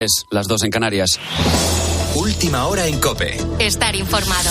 Es las 2 en Canarias. Última hora en COPE. Estar informado.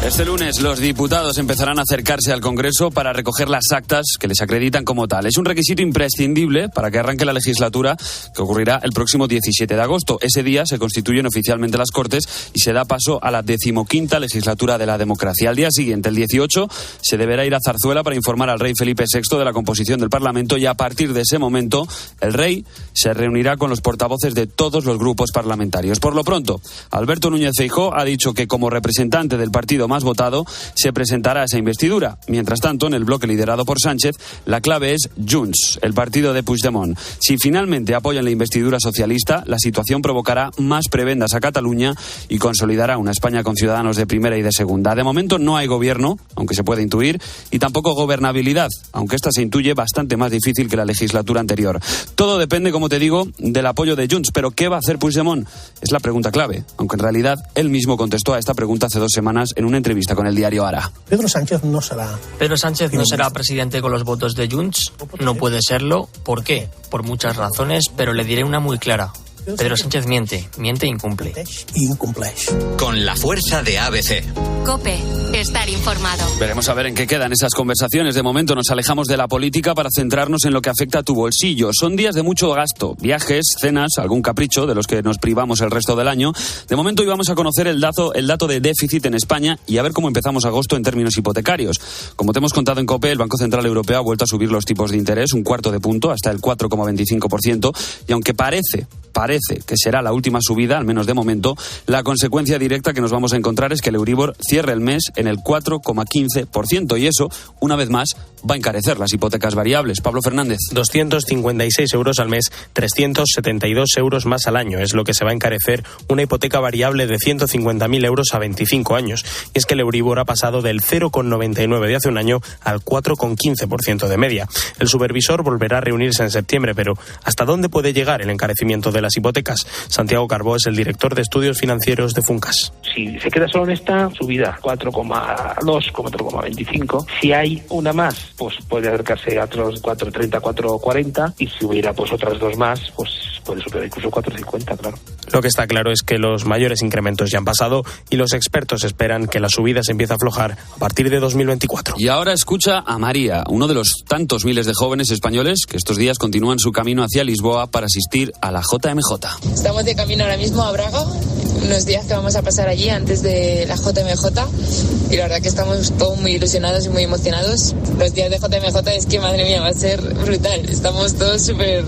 Este lunes los diputados empezarán a acercarse al Congreso para recoger las actas que les acreditan como tal. Es un requisito imprescindible para que arranque la legislatura, que ocurrirá el próximo 17 de agosto. Ese día se constituyen oficialmente las Cortes y se da paso a la 15ª legislatura de la democracia. Al día siguiente, el 18, se deberá ir a Zarzuela para informar al rey Felipe VI de la composición del Parlamento y a partir de ese momento el rey se reunirá con los portavoces de todos los grupos parlamentarios. Por lo pronto, Alberto Núñez Feijóo ha dicho que como representante del partido más votado se presentará a esa investidura. Mientras tanto, en el bloque liderado por Sánchez, la clave es Junts, el partido de Puigdemont. Si finalmente apoyan la investidura socialista, la situación provocará más prebendas a Cataluña y consolidará una España con ciudadanos de primera y de segunda. De momento no hay gobierno, aunque se puede intuir, y tampoco gobernabilidad, aunque esta se intuye bastante más difícil que la legislatura anterior. Todo depende, como te digo, del apoyo de Junts. Pero ¿qué va a hacer Puigdemont? Es la pregunta clave, aunque en realidad él mismo contestó a esta pregunta hace 2 semanas en una entrevista con el diario Ara. Pedro Sánchez no será presidente con los votos de Junts. No puede serlo. ¿Por qué? Por muchas razones, pero le diré una muy clara. Pedro Sánchez miente e incumple. Con la fuerza de ABC. COPE. Estar informado. Veremos a ver en qué quedan esas conversaciones. De momento nos alejamos de la política para centrarnos en lo que afecta a tu bolsillo. Son días de mucho gasto, viajes, cenas, algún capricho de los que nos privamos el resto del año. De momento hoy vamos a conocer el dato de déficit en España y a ver cómo empezamos agosto en términos hipotecarios. Como te hemos contado en COPE, el Banco Central Europeo ha vuelto a subir los tipos de interés 1/4 de punto hasta el 4,25% y aunque parece que será la última subida, al menos de momento, la consecuencia directa que nos vamos a encontrar es que el Euribor cierre el mes en el 4,15% y eso, una vez más, va a encarecer las hipotecas variables. Pablo Fernández. 256 euros al mes, 372 euros más al año. Es lo que se va a encarecer una hipoteca variable de 150.000 euros a 25 años. Y es que el Euribor ha pasado del 0,99 de hace un año al 4,15% de media. El supervisor volverá a reunirse en septiembre, pero ¿hasta dónde puede llegar el encarecimiento de las hipotecas? Santiago Carbó es el director de estudios financieros de Funcas. Si se queda solo en esta subida, 4,2, 4,25, si hay una más, pues puede acercarse a otros 4,30, 4,40 y si hubiera pues otras 2 más, pues puede superar incluso 4,50, claro. Lo que está claro es que los mayores incrementos ya han pasado y los expertos esperan que la subida se empiece a aflojar a partir de 2024. Y ahora escucha a María, uno de los tantos miles de jóvenes españoles que estos días continúan su camino hacia Lisboa para asistir a la JMJ. Estamos de camino ahora mismo a Braga, unos días que vamos a pasar allí antes de la JMJ y la verdad que estamos todos muy ilusionados y muy emocionados. Los días de JMJ es que, madre mía, va a ser brutal. Estamos todos súper...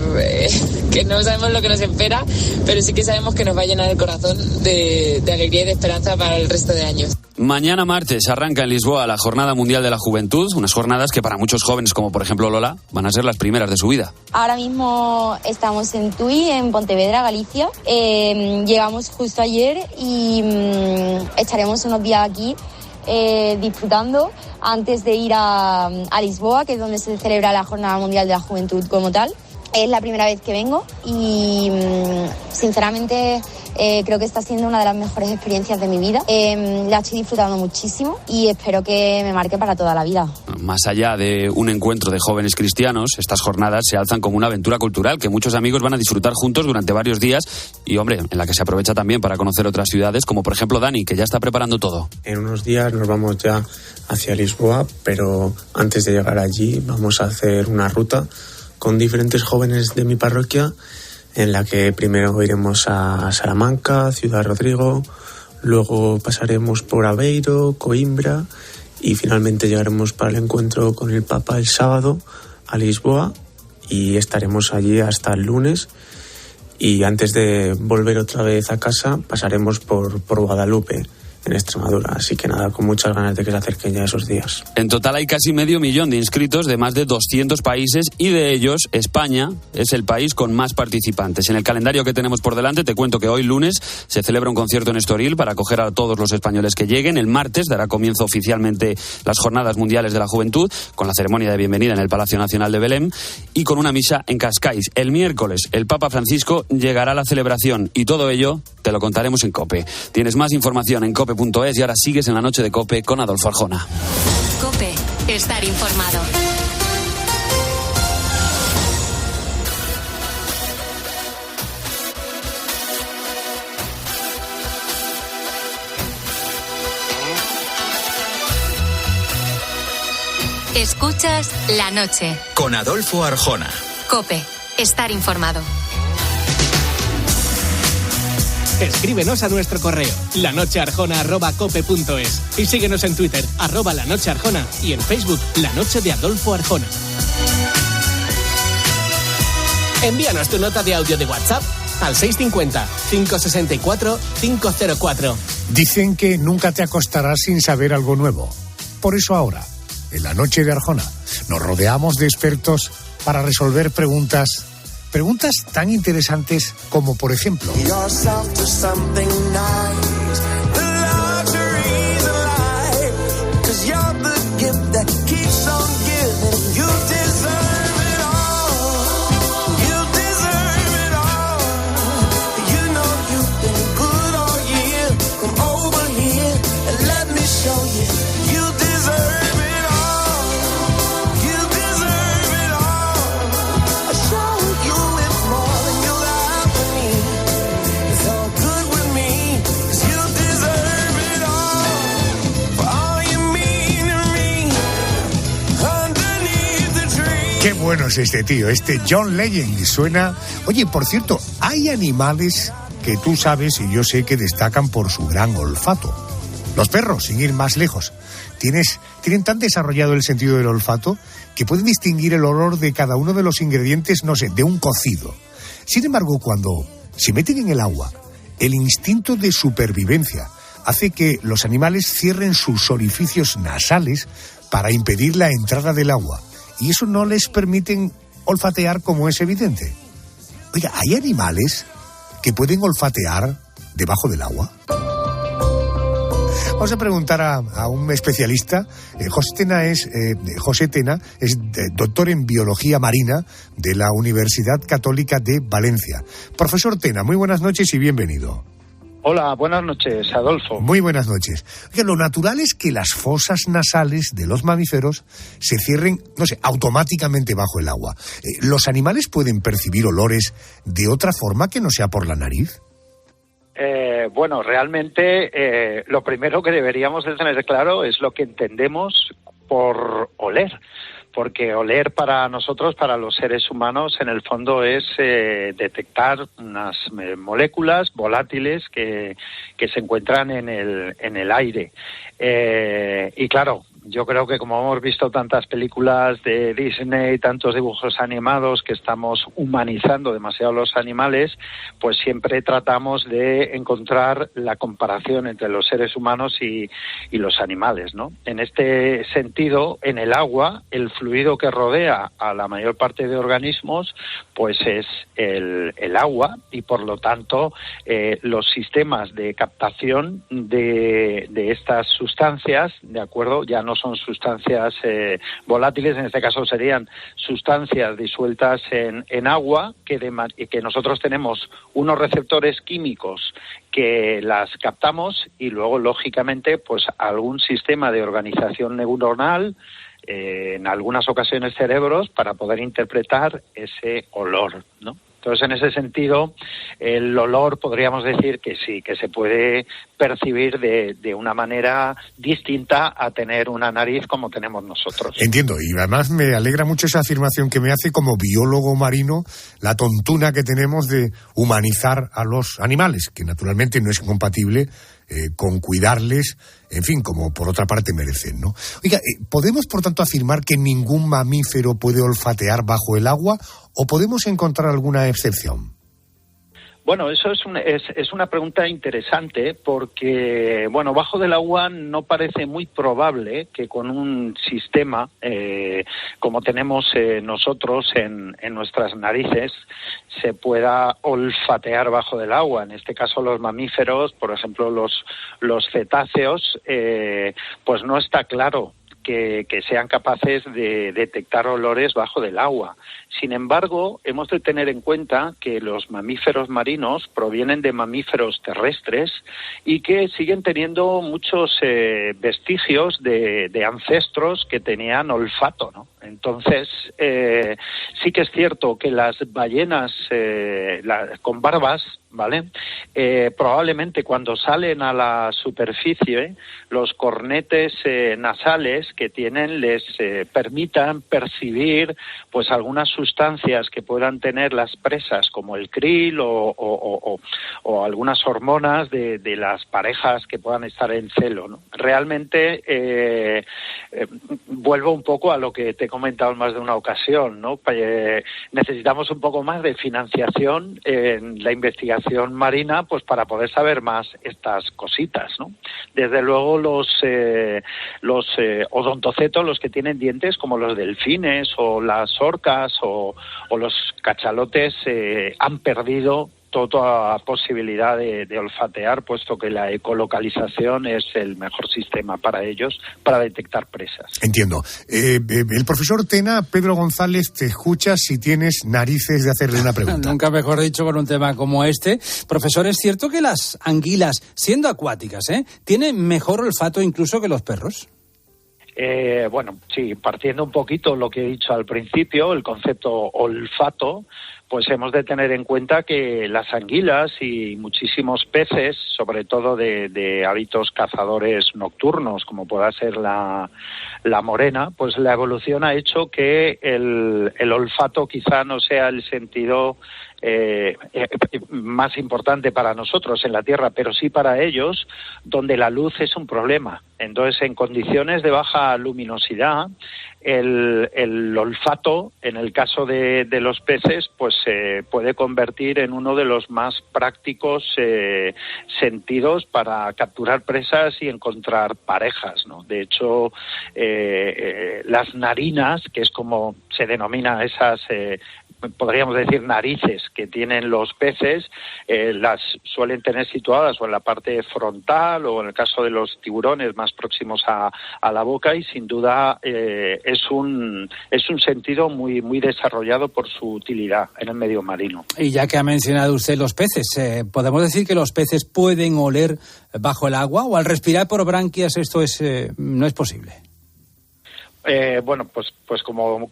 que no sabemos lo que nos espera, pero sí que sabemos que nos va a llenar el corazón de alegría y de esperanza para el resto de años. Mañana martes arranca en Lisboa la Jornada Mundial de la Juventud, unas jornadas que para muchos jóvenes, como por ejemplo Lola, van a ser las primeras de su vida. Ahora mismo estamos en Tui, en Pontevedra, Galicia. Llegamos justo ayer y estaremos unos días aquí disfrutando antes de ir a Lisboa, que es donde se celebra la Jornada Mundial de la Juventud como tal. Es la primera vez que vengo y sinceramente creo que está siendo una de las mejores experiencias de mi vida. La estoy disfrutando muchísimo y espero que me marque para toda la vida. Más allá de un encuentro de jóvenes cristianos, estas jornadas se alzan como una aventura cultural que muchos amigos van a disfrutar juntos durante varios días y, hombre, en la que se aprovecha también para conocer otras ciudades, como por ejemplo Dani, que ya está preparando todo. En unos días nos vamos ya hacia Lisboa, pero antes de llegar allí vamos a hacer una ruta con diferentes jóvenes de mi parroquia, en la que primero iremos a Salamanca, Ciudad Rodrigo, luego pasaremos por Aveiro, Coimbra y finalmente llegaremos para el encuentro con el Papa el sábado a Lisboa y estaremos allí hasta el lunes. Y antes de volver otra vez a casa pasaremos por Guadalupe, en Extremadura, así que nada, con muchas ganas de que se acerquen ya esos días. En total hay casi 500.000 de inscritos de más de 200 países y de ellos España es el país con más participantes. En el calendario que tenemos por delante te cuento que hoy lunes se celebra un concierto en Estoril para acoger a todos los españoles que lleguen. El martes dará comienzo oficialmente las Jornadas Mundiales de la Juventud con la ceremonia de bienvenida en el Palacio Nacional de Belém y con una misa en Cascais. El miércoles el Papa Francisco llegará a la celebración y todo ello te lo contaremos en COPE. Tienes más información en cope.es y ahora sigues en la noche de COPE con Adolfo Arjona. COPE. Estar informado. Escuchas La Noche. Con Adolfo Arjona. COPE. Estar informado. Escríbenos a nuestro correo lanochearjona@cope.es y síguenos en Twitter @lanochearjona y en Facebook La Noche de Adolfo Arjona. Envíanos tu nota de audio de WhatsApp al 650-564-504. Dicen que nunca te acostarás sin saber algo nuevo. Por eso ahora, en La Noche de Arjona, nos rodeamos de expertos para resolver preguntas tan interesantes como, por ejemplo, qué bueno es este tío, este John Legend. Suena... Oye, por cierto, hay animales que tú sabes y yo sé que destacan por su gran olfato. Los perros, sin ir más lejos, tienen tan desarrollado el sentido del olfato que pueden distinguir el olor de cada uno de los ingredientes, no sé, de un cocido. Sin embargo, cuando se meten en el agua, el instinto de supervivencia hace que los animales cierren sus orificios nasales para impedir la entrada del agua. Y eso no les permiten olfatear, como es evidente. Oiga, ¿hay animales que pueden olfatear debajo del agua? Vamos a preguntar a un especialista. José Tena es doctor en biología marina de la Universidad Católica de Valencia. Profesor Tena, muy buenas noches y bienvenido. Hola, buenas noches, Adolfo. Muy buenas noches. Oiga, lo natural es que las fosas nasales de los mamíferos se cierren, no sé, automáticamente bajo el agua. ¿Los animales pueden percibir olores de otra forma que no sea por la nariz? Bueno, realmente lo primero que deberíamos de tener claro es lo que entendemos por oler. Porque oler para nosotros, para los seres humanos, en el fondo es detectar unas moléculas volátiles que se encuentran en el aire. Y claro, yo creo que como hemos visto tantas películas de Disney, tantos dibujos animados, que estamos humanizando demasiado los animales, pues siempre tratamos de encontrar la comparación entre los seres humanos y los animales, ¿no? En este sentido, en el agua, el fluido que rodea a la mayor parte de organismos, pues es el agua, y por lo tanto los sistemas de captación de estas sustancias, ¿de acuerdo?, ya no son sustancias volátiles, en este caso serían sustancias disueltas en agua, que nosotros tenemos unos receptores químicos que las captamos, y luego, lógicamente, pues algún sistema de organización neuronal, en algunas ocasiones cerebros, para poder interpretar ese olor, ¿no? Entonces, en ese sentido, el olor podríamos decir que sí, que se puede percibir de una manera distinta a tener una nariz como tenemos nosotros. Entiendo, y además me alegra mucho esa afirmación que me hace como biólogo marino, la tontuna que tenemos de humanizar a los animales, que naturalmente no es compatible con cuidarles, en fin, como por otra parte merecen, ¿no? Oiga, ¿podemos por tanto afirmar que ningún mamífero puede olfatear bajo el agua, o podemos encontrar alguna excepción? Bueno, eso es una pregunta interesante, porque, bueno, bajo del agua no parece muy probable que con un sistema como tenemos nosotros en nuestras narices se pueda olfatear bajo del agua. En este caso, los mamíferos, por ejemplo, los cetáceos, pues no está claro que sean capaces de detectar olores bajo del agua. Sin embargo, hemos de tener en cuenta que los mamíferos marinos provienen de mamíferos terrestres y que siguen teniendo muchos vestigios de ancestros que tenían olfato, ¿no? Entonces, sí que es cierto que las ballenas con barbas, ¿vale? Probablemente cuando salen a la superficie, los cornetes nasales que tienen les permitan percibir pues algunas sustancias que puedan tener las presas, como el krill o algunas hormonas de las parejas que puedan estar en celo, ¿no? Realmente vuelvo un poco a lo que te he comentado en más de una ocasión, ¿no? Necesitamos un poco más de financiación en la investigación marina, pues para poder saber más estas cositas, ¿no? Desde luego los odontocetos, los que tienen dientes, como los delfines o las orcas o los cachalotes, han perdido toda posibilidad de olfatear, puesto que la ecolocalización es el mejor sistema para ellos para detectar presas. Entiendo. El profesor Tena, Pedro González, te escucha si tienes narices de hacerle una pregunta. Nunca mejor dicho con un tema como este. Profesor, ¿es cierto que las anguilas, siendo acuáticas, tienen mejor olfato incluso que los perros? Bueno, sí, partiendo un poquito lo que he dicho al principio, el concepto olfato, pues hemos de tener en cuenta que las anguilas y muchísimos peces, sobre todo de hábitos cazadores nocturnos, como pueda ser la morena, pues la evolución ha hecho que el olfato quizá no sea el sentido más importante para nosotros en la Tierra, pero sí para ellos, donde la luz es un problema. Entonces, en condiciones de baja luminosidad, el olfato, en el caso de los peces, pues se puede convertir en uno de los más prácticos sentidos para capturar presas y encontrar parejas, ¿no? De hecho, las narinas, que es como se denomina esas podríamos decir narices que tienen los peces, las suelen tener situadas o en la parte frontal o en el caso de los tiburones más próximos a la boca, y sin duda es un sentido muy, muy desarrollado por su utilidad en el medio marino. Y ya que ha mencionado usted los peces, ¿podemos decir que los peces pueden oler bajo el agua o al respirar por branquias esto no es posible? Bueno, pues como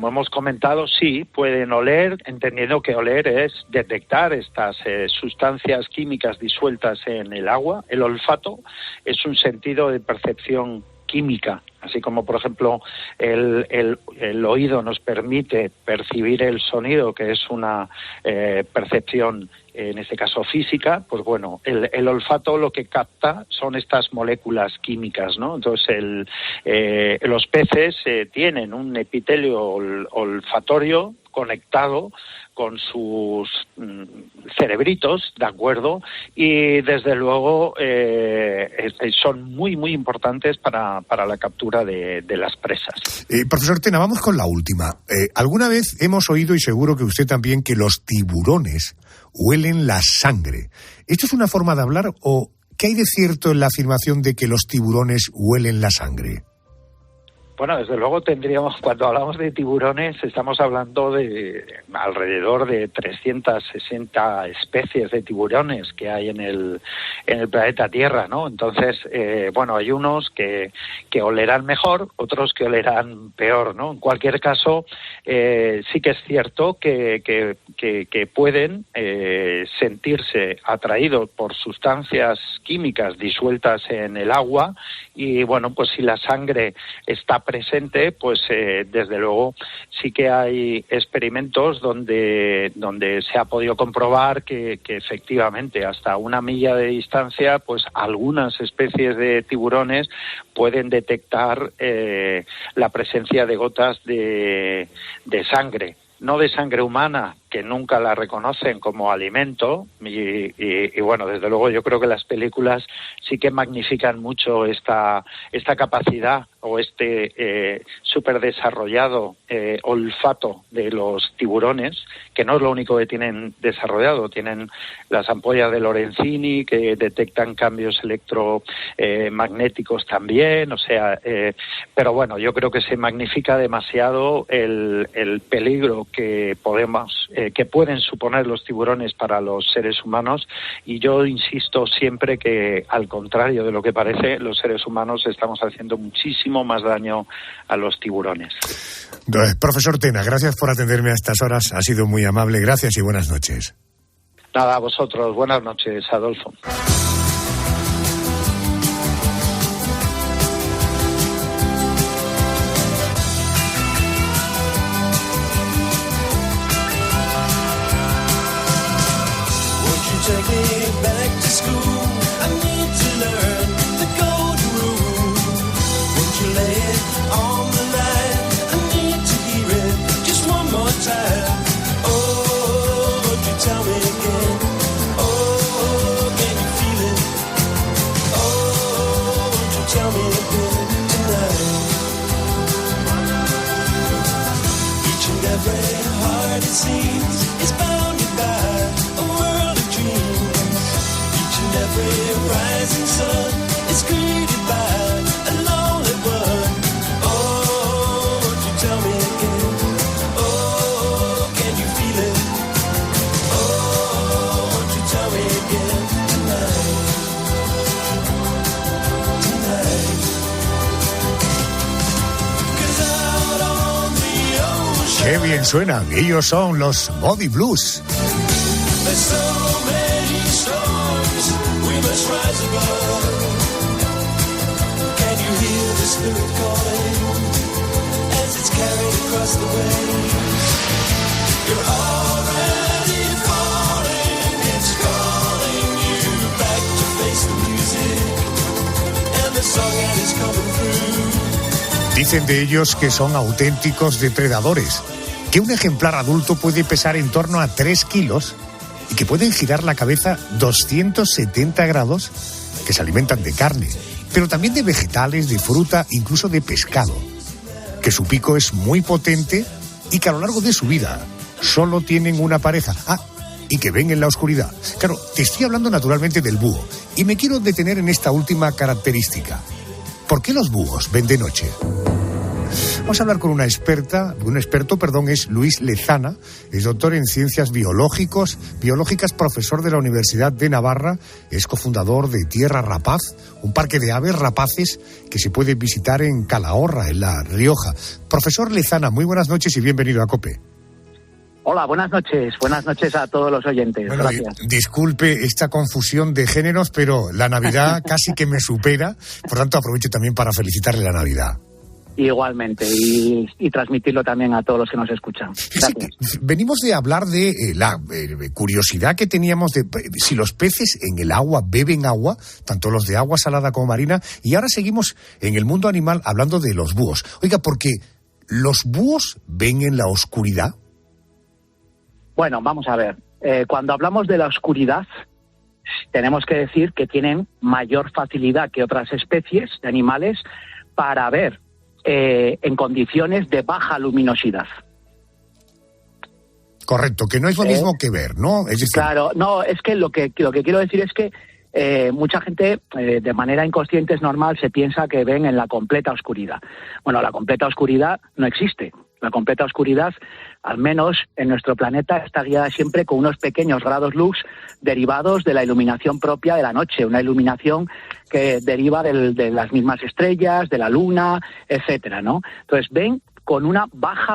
hemos comentado, sí, pueden oler, entendiendo que oler es detectar estas sustancias químicas disueltas en el agua. El olfato es un sentido de percepción química, así como, por ejemplo, el oído nos permite percibir el sonido, que es una percepción, en este caso física. Pues bueno, el olfato lo que capta son estas moléculas químicas, ¿no? Entonces los peces tienen un epitelio olfatorio conectado con sus cerebritos, ¿de acuerdo? Y desde luego son muy, muy importantes para la captura de las presas. Profesor Tena, vamos con la última. Alguna vez hemos oído, y seguro que usted también, que los tiburones huelen la sangre. ¿Esto es una forma de hablar o qué hay de cierto en la afirmación de que los tiburones huelen la sangre? Bueno, desde luego cuando hablamos de tiburones, estamos hablando de alrededor de 360 especies de tiburones que hay en el planeta Tierra, ¿no? Entonces, bueno, hay unos que olerán mejor, otros que olerán peor, ¿no? En cualquier caso, sí que es cierto que pueden sentirse atraídos por sustancias químicas disueltas en el agua, y bueno, pues si la sangre está presente, pues desde luego sí que hay experimentos donde se ha podido comprobar que efectivamente hasta 1 milla de distancia, pues algunas especies de tiburones pueden detectar la presencia de gotas de sangre. No de sangre humana, que nunca la reconocen como alimento, y bueno, desde luego yo creo que las películas sí que magnifican mucho esta capacidad o súper desarrollado olfato de los tiburones, que no es lo único que tienen desarrollado. Tienen las ampollas de Lorenzini, que detectan cambios electromagnéticos también, o sea, pero bueno, yo creo que se magnifica demasiado el peligro que pueden suponer los tiburones para los seres humanos, y yo insisto siempre que, al contrario de lo que parece, los seres humanos estamos haciendo muchísimo más daño a los tiburones. Profesor Tena, gracias por atenderme a estas horas, ha sido muy amable, gracias y buenas noches. Nada, a vosotros. Buenas noches, Adolfo. Qué bien suenan. Ellos son los Moody Blues. Dicen de ellos que son auténticos depredadores, que un ejemplar adulto puede pesar en torno a 3 kilos y que pueden girar la cabeza 270 grados, que se alimentan de carne, pero también de vegetales, de fruta, incluso de pescado, que su pico es muy potente y que a lo largo de su vida solo tienen una pareja. Y que ven en la oscuridad. Claro, te estoy hablando naturalmente del búho y me quiero detener en esta última característica. ¿Por qué los búhos ven de noche? Vamos a hablar con un experto, es Luis Lezana, es doctor en ciencias biológicas, profesor de la Universidad de Navarra, es cofundador de Tierra Rapaz, un parque de aves rapaces que se puede visitar en Calahorra, en La Rioja. Profesor Lezana, muy buenas noches y bienvenido a COPE. Hola, buenas noches a todos los oyentes. Bueno, gracias. Disculpe esta confusión de géneros, pero la Navidad casi que me supera, por tanto aprovecho también para felicitarle la Navidad. Igualmente, y transmitirlo también a todos los que nos escuchan. Gracias. Venimos de hablar de la curiosidad que teníamos de si los peces en el agua beben agua, tanto los de agua salada como marina, y ahora seguimos en el mundo animal hablando de los búhos. Oiga, porque ¿los búhos ven en la oscuridad? Bueno, vamos a ver. Cuando hablamos de la oscuridad, tenemos que decir que tienen mayor facilidad que otras especies de animales para ver en condiciones de baja luminosidad. Correcto, que no es lo mismo que ver, ¿no? Es decir... Claro, no, es que lo que quiero decir es que mucha gente, de manera inconsciente, es normal, se piensa que ven en la completa oscuridad. Bueno, la completa oscuridad no existe. La completa oscuridad, al menos en nuestro planeta, está guiada siempre con unos pequeños grados lux derivados de la iluminación propia de la noche, una iluminación que deriva de las mismas estrellas, de la luna, etcétera, ¿no? Entonces ven con una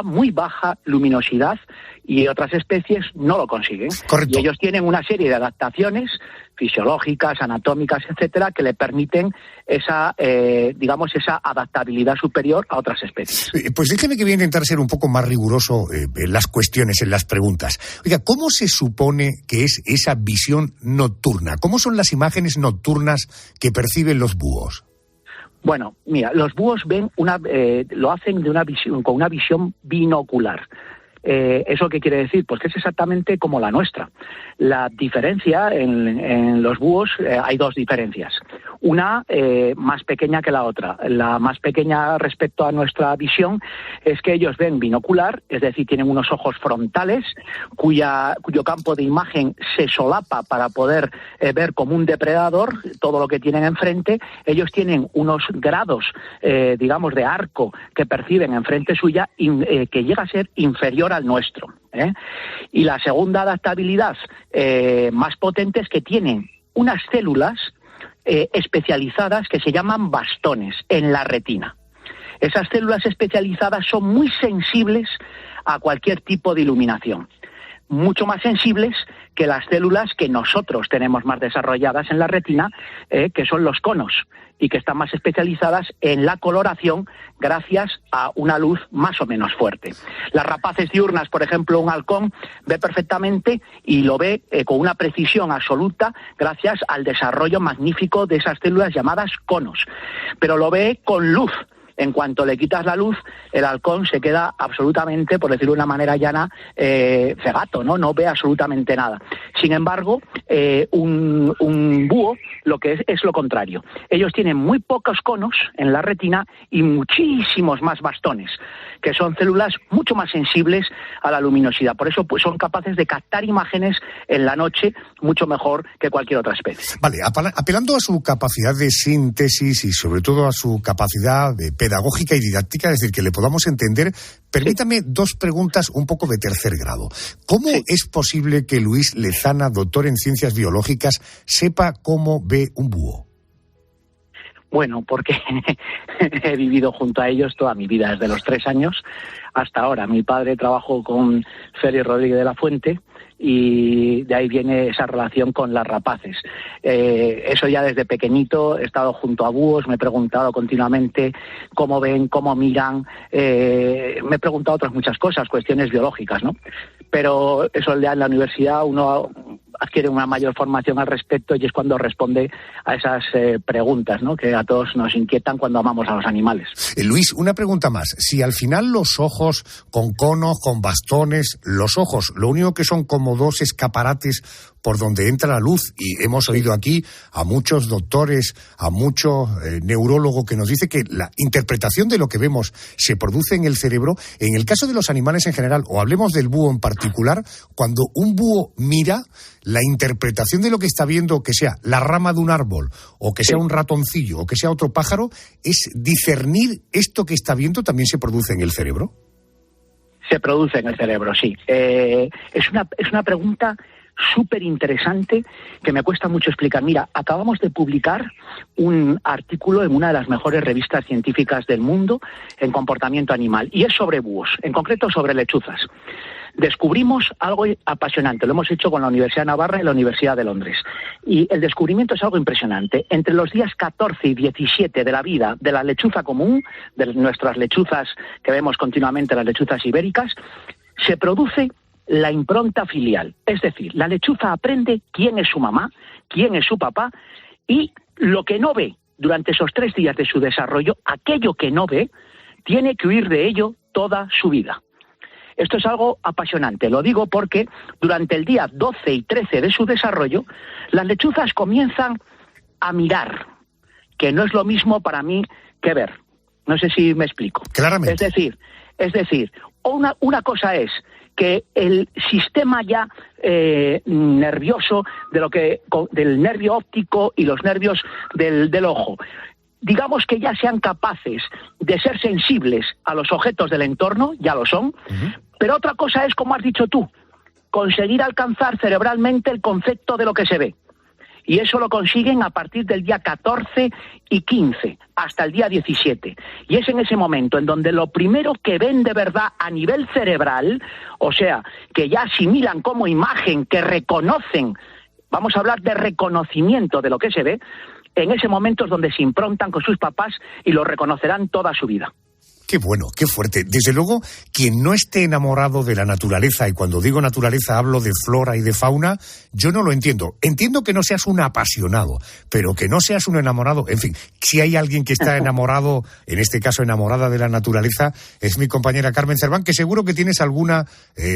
muy baja luminosidad y otras especies no lo consiguen. Correcto. Y ellos tienen una serie de adaptaciones fisiológicas, anatómicas, etcétera, que le permiten esa adaptabilidad superior a otras especies. Pues déjeme que voy a intentar ser un poco más riguroso en las cuestiones, en las preguntas. Oiga, ¿cómo se supone que es esa visión nocturna? ¿Cómo son las imágenes nocturnas que perciben los búhos? Bueno, mira, los búhos ven lo hacen con una visión binocular. ¿Eso qué quiere decir? Pues que es exactamente como la nuestra. La diferencia en los búhos, hay dos diferencias. Una más pequeña que la otra. La más pequeña respecto a nuestra visión es que ellos ven binocular, es decir, tienen unos ojos frontales cuyo campo de imagen se solapa para poder ver como un depredador todo lo que tienen enfrente. Ellos tienen unos grados, de arco que perciben enfrente suya que llega a ser inferior al nuestro. Y la segunda adaptabilidad más potente es que tienen unas células especializadas que se llaman bastones en la retina. Esas células especializadas son muy sensibles a cualquier tipo de iluminación. mucho más sensibles que las células que nosotros tenemos más desarrolladas en la retina, que son los conos, y que están más especializadas en la coloración gracias a una luz más o menos fuerte. Las rapaces diurnas, por ejemplo, un halcón ve perfectamente y lo ve con una precisión absoluta gracias al desarrollo magnífico de esas células llamadas conos, pero lo ve con luz. En cuanto le quitas la luz, el halcón se queda absolutamente, por decirlo de una manera llana, cegato, ¿no? No ve absolutamente nada. Sin embargo, un búho lo que es lo contrario. Ellos tienen muy pocos conos en la retina y muchísimos más bastones, que son células mucho más sensibles a la luminosidad. Por eso pues, son capaces de captar imágenes en la noche mucho mejor que cualquier otra especie. Vale, apelando a su capacidad de síntesis y sobre todo a su capacidad pedagógica y didáctica, es decir, que le podamos entender, permítame dos preguntas un poco de tercer grado. ¿Cómo es posible que Luis Lezana, doctor en ciencias biológicas, sepa cómo ve un búho? Bueno, porque he vivido junto a ellos toda mi vida, desde los 3 años hasta ahora. Mi padre trabajó con Félix Rodríguez de la Fuente y de ahí viene esa relación con las rapaces. Eso ya desde pequeñito, he estado junto a búhos, me he preguntado continuamente cómo ven, cómo miran, me he preguntado otras muchas cosas, cuestiones biológicas, ¿no? Pero eso ya en la universidad uno adquiere una mayor formación al respecto y es cuando responde a esas preguntas, ¿no?, que a todos nos inquietan cuando amamos a los animales. Luis, una pregunta más. Si al final los ojos con conos, con bastones, los ojos, lo único que son como 2 escaparates por donde entra la luz, y hemos oído aquí a muchos doctores, a muchos neurólogos que nos dice que la interpretación de lo que vemos se produce en el cerebro. En el caso de los animales en general, o hablemos del búho en particular, cuando un búho mira, la interpretación de lo que está viendo, que sea la rama de un árbol, o que sea un ratoncillo, o que sea otro pájaro, es discernir esto que está viendo, también se produce en el cerebro. Se produce en el cerebro, sí. Es una pregunta súper interesante que me cuesta mucho explicar. Mira, acabamos de publicar un artículo en una de las mejores revistas científicas del mundo en comportamiento animal, y es sobre búhos, en concreto sobre lechuzas. Descubrimos algo apasionante, lo hemos hecho con la Universidad de Navarra y la Universidad de Londres, y el descubrimiento es algo impresionante. Entre los días 14 y 17 de la vida de la lechuza común, de nuestras lechuzas que vemos continuamente, las lechuzas ibéricas, se produce la impronta filial, es decir, la lechuza aprende quién es su mamá, quién es su papá, y lo que no ve durante esos 3 días de su desarrollo, aquello que no ve, tiene que huir de ello toda su vida. Esto es algo apasionante, lo digo porque durante el día 12 y 13 de su desarrollo, las lechuzas comienzan a mirar, que no es lo mismo para mí que ver. No sé si me explico. Claramente. Es decir, una cosa es que el sistema ya nervioso del nervio óptico y los nervios del ojo, digamos que ya sean capaces de ser sensibles a los objetos del entorno, ya lo son, pero otra cosa es, como has dicho tú, conseguir alcanzar cerebralmente el concepto de lo que se ve. Y eso lo consiguen a partir del día 14 y 15, hasta el día 17. Y es en ese momento en donde lo primero que ven de verdad a nivel cerebral, o sea, que ya asimilan como imagen, que reconocen, vamos a hablar de reconocimiento de lo que se ve, en ese momento es donde se improntan con sus papás y lo reconocerán toda su vida. Qué bueno, qué fuerte. Desde luego, quien no esté enamorado de la naturaleza, y cuando digo naturaleza hablo de flora y de fauna, yo no lo entiendo. Entiendo que no seas un apasionado, pero que no seas un enamorado. En fin, si hay alguien que está enamorado, en este caso enamorada de la naturaleza, es mi compañera Carmen Cerván, que seguro que tienes alguna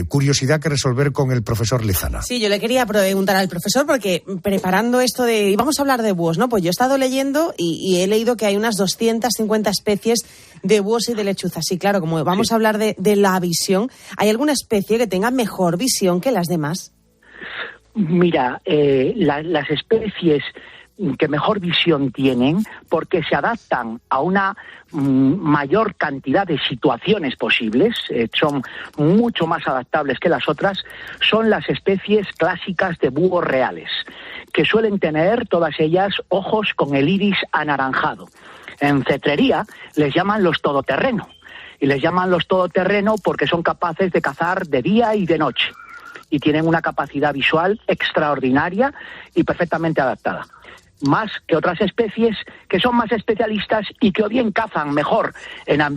curiosidad que resolver con el profesor Lezana. Sí, yo le quería preguntar al profesor, porque preparando esto y vamos a hablar de búhos, ¿no? Pues yo he estado leyendo y he leído que hay unas 250 especies de búhos y de lechuzas. Y claro, como vamos a hablar de la visión, ¿hay alguna especie que tenga mejor visión que las demás? Mira, las especies que mejor visión tienen, porque se adaptan a una mayor cantidad de situaciones posibles, son mucho más adaptables que las otras, son las especies clásicas de búhos reales, que suelen tener todas ellas ojos con el iris anaranjado. En cetrería les llaman los todoterreno, y les llaman los todoterreno porque son capaces de cazar de día y de noche. y tienen una capacidad visual extraordinaria y perfectamente adaptada. Más que otras especies que son más especialistas y que o bien cazan mejor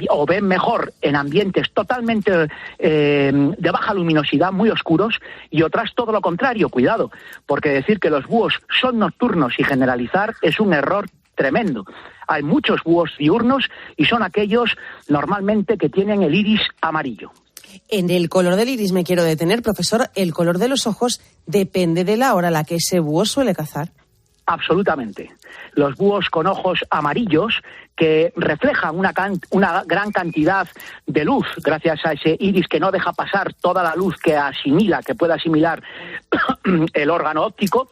o ven mejor en ambientes totalmente de baja luminosidad, muy oscuros, y otras todo lo contrario. Cuidado, porque decir que los búhos son nocturnos y generalizar es un error tremendo. Hay muchos búhos diurnos y son aquellos normalmente que tienen el iris amarillo. En el color del iris me quiero detener, profesor. ¿El color de los ojos depende de la hora a la que ese búho suele cazar? Absolutamente. Los búhos con ojos amarillos que reflejan una gran cantidad de luz gracias a ese iris que no deja pasar toda la luz que puede asimilar el órgano óptico.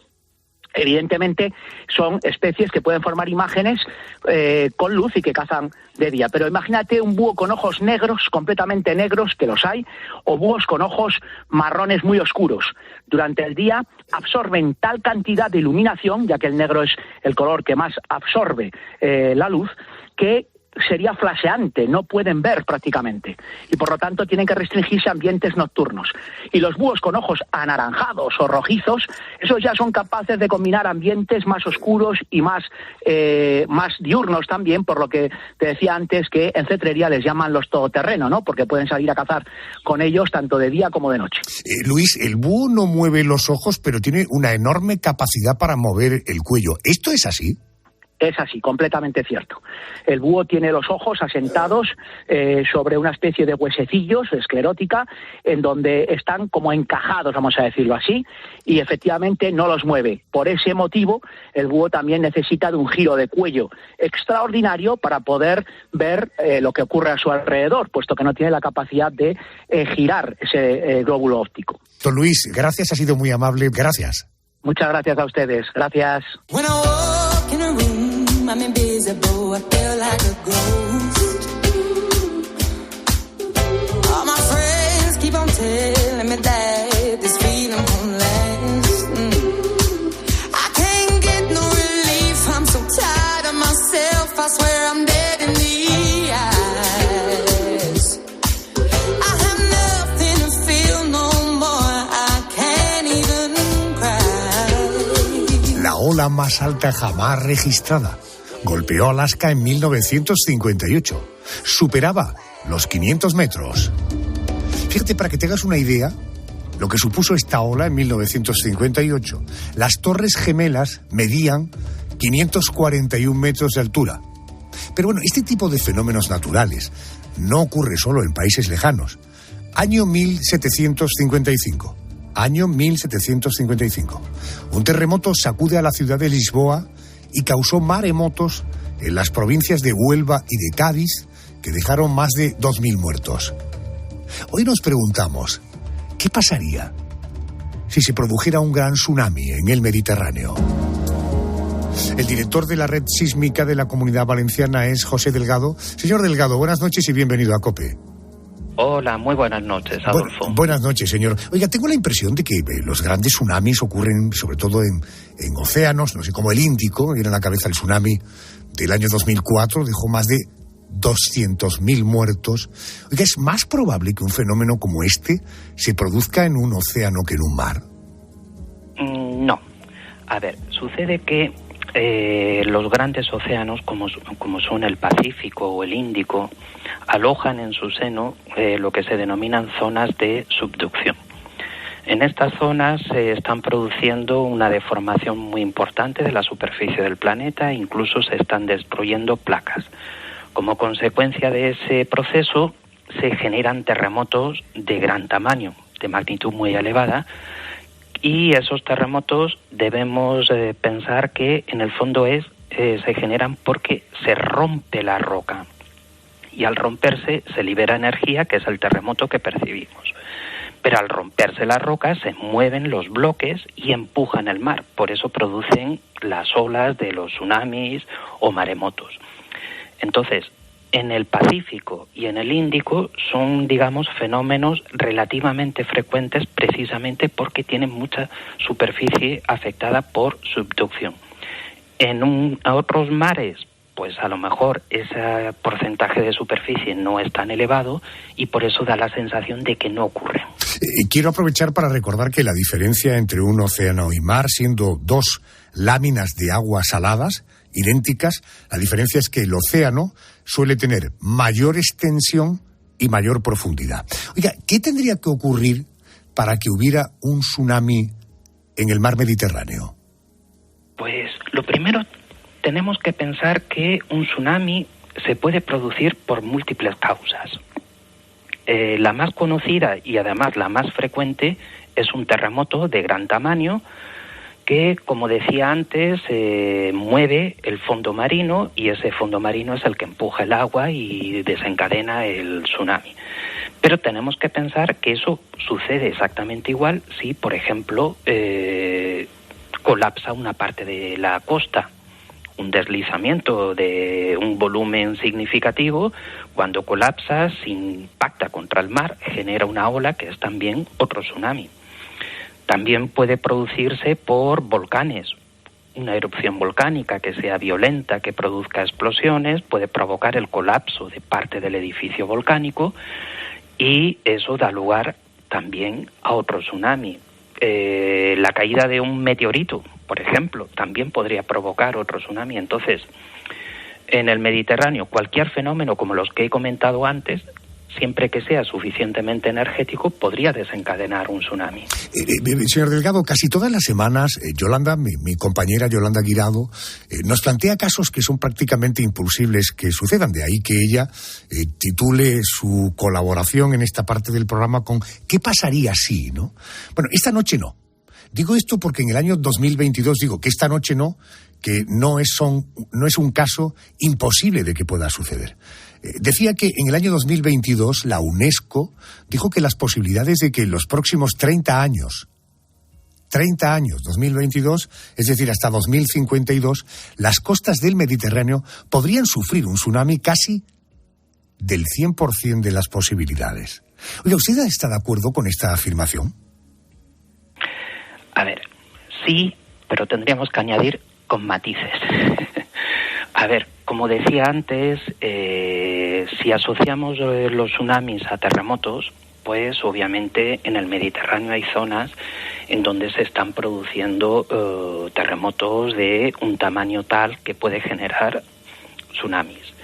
Evidentemente son especies que pueden formar imágenes con luz y que cazan de día. Pero imagínate un búho con ojos negros, completamente negros, que los hay, o búhos con ojos marrones muy oscuros. Durante el día absorben tal cantidad de iluminación, ya que el negro es el color que más absorbe la luz, que sería flasheante, no pueden ver prácticamente, y por lo tanto tienen que restringirse a ambientes nocturnos. Y los búhos con ojos anaranjados o rojizos, esos ya son capaces de combinar ambientes más oscuros y más diurnos también, por lo que te decía antes que en cetrería les llaman los todoterreno, ¿no? Porque pueden salir a cazar con ellos tanto de día como de noche. Luis, el búho no mueve los ojos, pero tiene una enorme capacidad para mover el cuello. ¿Esto es así? Es así, completamente cierto. El búho tiene los ojos asentados sobre una especie de huesecillos, esclerótica, en donde están como encajados, vamos a decirlo así, y efectivamente no los mueve. Por ese motivo, el búho también necesita de un giro de cuello extraordinario para poder ver lo que ocurre a su alrededor, puesto que no tiene la capacidad de girar ese glóbulo óptico. Don Luis, gracias, ha sido muy amable. Gracias. Muchas gracias a ustedes. Gracias. I'm invisible, I feel like a ghost. All my friends keep on telling me that this feeling won't last. I can't get no relief, I'm so tired of myself, I swear I'm dead in the eyes. I have nothing to feel no more, I can't even cry. La ola más alta jamás registrada golpeó Alaska en 1958. Superaba los 500 metros. Fíjate, para que te hagas una idea, lo que supuso esta ola en 1958. Las Torres Gemelas medían 541 metros de altura. Pero bueno, este tipo de fenómenos naturales no ocurre solo en países lejanos. Año 1755. Año 1755. Un terremoto sacude a la ciudad de Lisboa y causó maremotos en las provincias de Huelva y de Cádiz, que dejaron más de 2.000 muertos. Hoy nos preguntamos, ¿qué pasaría si se produjera un gran tsunami en el Mediterráneo? El director de la red sísmica de la Comunidad Valenciana es José Delgado. Señor Delgado, buenas noches y bienvenido a COPE. Hola, muy buenas noches, Adolfo. Buenas noches, señor. Oiga, tengo la impresión de que los grandes tsunamis ocurren sobre todo en océanos, no sé, como el Índico. Me viene a la cabeza el tsunami del año 2004, dejó más de 200.000 muertos. Oiga, ¿es más probable que un fenómeno como este se produzca en un océano que en un mar? No. A ver, sucede que los grandes océanos, como son el Pacífico o el Índico, alojan en su seno lo que se denominan zonas de subducción. En estas zonas se están produciendo una deformación muy importante de la superficie del planeta, incluso se están destruyendo placas. Como consecuencia de ese proceso se generan terremotos de gran tamaño, de magnitud muy elevada, y esos terremotos debemos pensar que en el fondo se generan porque se rompe la roca. Y al romperse se libera energía, que es el terremoto que percibimos. Pero al romperse la roca se mueven los bloques y empujan el mar. Por eso producen las olas de los tsunamis o maremotos. Entonces, en el Pacífico y en el Índico son, digamos, fenómenos relativamente frecuentes precisamente porque tienen mucha superficie afectada por subducción. En otros mares, pues a lo mejor ese porcentaje de superficie no es tan elevado y por eso da la sensación de que no ocurre. Quiero aprovechar para recordar que la diferencia entre un océano y mar, siendo dos láminas de agua saladas, idénticas, la diferencia es que el océano suele tener mayor extensión y mayor profundidad. Oiga, ¿qué tendría que ocurrir para que hubiera un tsunami en el mar Mediterráneo? Pues lo primero, tenemos que pensar que un tsunami se puede producir por múltiples causas. La más conocida y además la más frecuente es un terremoto de gran tamaño que, como decía antes, mueve el fondo marino y ese fondo marino es el que empuja el agua y desencadena el tsunami. Pero tenemos que pensar que eso sucede exactamente igual si, por ejemplo, colapsa una parte de la costa. Un deslizamiento de un volumen significativo, cuando colapsa, se impacta contra el mar, genera una ola que es también otro tsunami. También puede producirse por volcanes. Una erupción volcánica que sea violenta, que produzca explosiones, puede provocar el colapso de parte del edificio volcánico y eso da lugar también a otro tsunami. La caída de un meteorito, por ejemplo, también podría provocar otro tsunami. Entonces, en el Mediterráneo, cualquier fenómeno como los que he comentado antes, siempre que sea suficientemente energético, podría desencadenar un tsunami. Señor Delgado, casi todas las semanas, Yolanda, mi compañera Yolanda Guirado, nos plantea casos que son prácticamente imposibles que sucedan. De ahí que ella titule su colaboración en esta parte del programa con ¿qué pasaría si? ¿No? Bueno, esta noche no. Digo esto porque en el año 2022 digo que esta noche no, que no es un caso imposible de que pueda suceder. Decía que en el año 2022 la UNESCO dijo que las posibilidades de que en los próximos 30 años, 2022, es decir, hasta 2052, las costas del Mediterráneo podrían sufrir un tsunami casi del 100% de las posibilidades. Oiga, ¿usted está de acuerdo con esta afirmación? A ver, sí, pero tendríamos que añadir con matices. A ver, como decía antes, si asociamos los tsunamis a terremotos, pues obviamente en el Mediterráneo hay zonas en donde se están produciendo terremotos de un tamaño tal que puede generar tsunamis.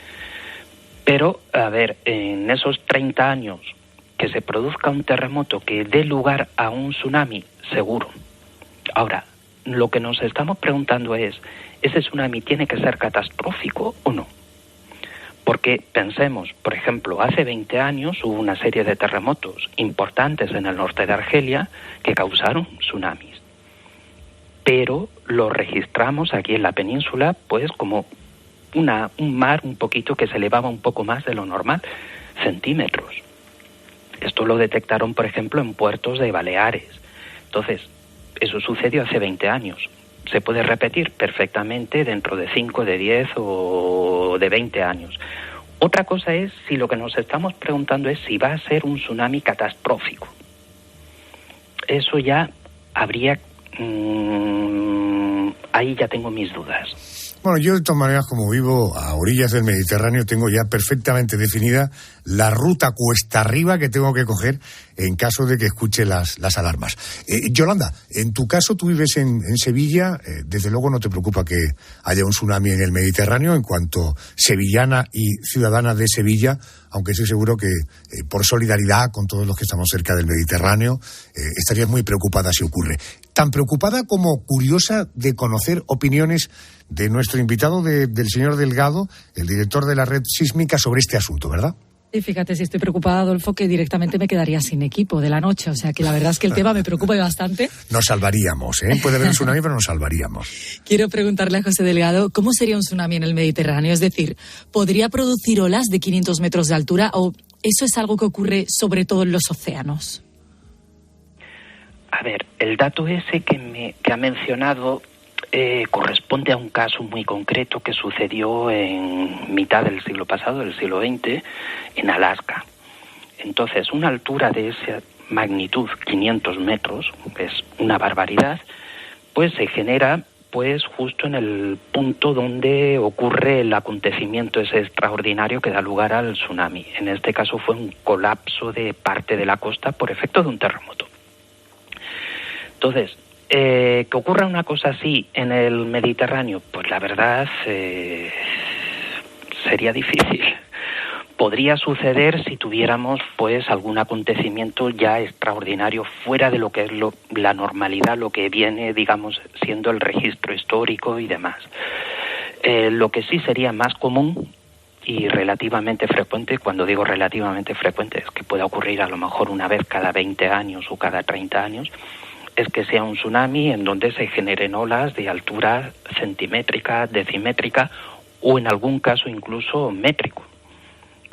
Pero, a ver, en esos 30 años que se produzca un terremoto que dé lugar a un tsunami, seguro. Ahora, lo que nos estamos preguntando es, ¿ese tsunami tiene que ser catastrófico o no? Porque pensemos, por ejemplo, hace 20 años hubo una serie de terremotos importantes en el norte de Argelia que causaron tsunamis. Pero lo registramos aquí en la península pues como un mar un poquito que se elevaba un poco más de lo normal, centímetros. Esto lo detectaron, por ejemplo, en puertos de Baleares. Entonces, eso sucedió hace 20 años. Se puede repetir perfectamente dentro de 5, de 10 o de 20 años. Otra cosa es si lo que nos estamos preguntando es si va a ser un tsunami catastrófico. Eso ya habría... ahí ya tengo mis dudas. Bueno, yo de todas maneras, como vivo a orillas del Mediterráneo, tengo ya perfectamente definida la ruta cuesta arriba que tengo que coger en caso de que escuche las alarmas. Yolanda, en tu caso tú vives en Sevilla, desde luego no te preocupa que haya un tsunami en el Mediterráneo. En cuanto sevillana y ciudadana de Sevilla, aunque estoy seguro que por solidaridad con todos los que estamos cerca del Mediterráneo, estarías muy preocupada si ocurre. Tan preocupada como curiosa de conocer opiniones de nuestro invitado, del señor Delgado, el director de la red sísmica, sobre este asunto, ¿verdad? Y fíjate, si estoy preocupada, Adolfo, que directamente me quedaría sin equipo de la noche. O sea, que la verdad es que el tema me preocupa bastante. Nos salvaríamos, ¿eh? Puede haber un tsunami, pero nos salvaríamos. Quiero preguntarle a José Delgado, ¿cómo sería un tsunami en el Mediterráneo? Es decir, ¿podría producir olas de 500 metros de altura o eso es algo que ocurre sobre todo en los océanos? A ver, el dato ese que ha mencionado corresponde a un caso muy concreto que sucedió en mitad del siglo pasado, del siglo XX, en Alaska. Entonces, una altura de esa magnitud, 500 metros, es una barbaridad, pues se genera pues justo en el punto donde ocurre el acontecimiento ese extraordinario que da lugar al tsunami. En este caso fue un colapso de parte de la costa por efecto de un terremoto. Entonces, que ocurra una cosa así en el Mediterráneo, pues la verdad sería difícil. Podría suceder si tuviéramos pues algún acontecimiento ya extraordinario fuera de lo que es la normalidad, lo que viene, digamos, siendo el registro histórico y demás. Lo que sí sería más común y relativamente frecuente, cuando digo relativamente frecuente, es que pueda ocurrir a lo mejor una vez cada 20 años o cada 30 años, es que sea un tsunami en donde se generen olas de altura centimétrica, decimétrica o en algún caso incluso métrico.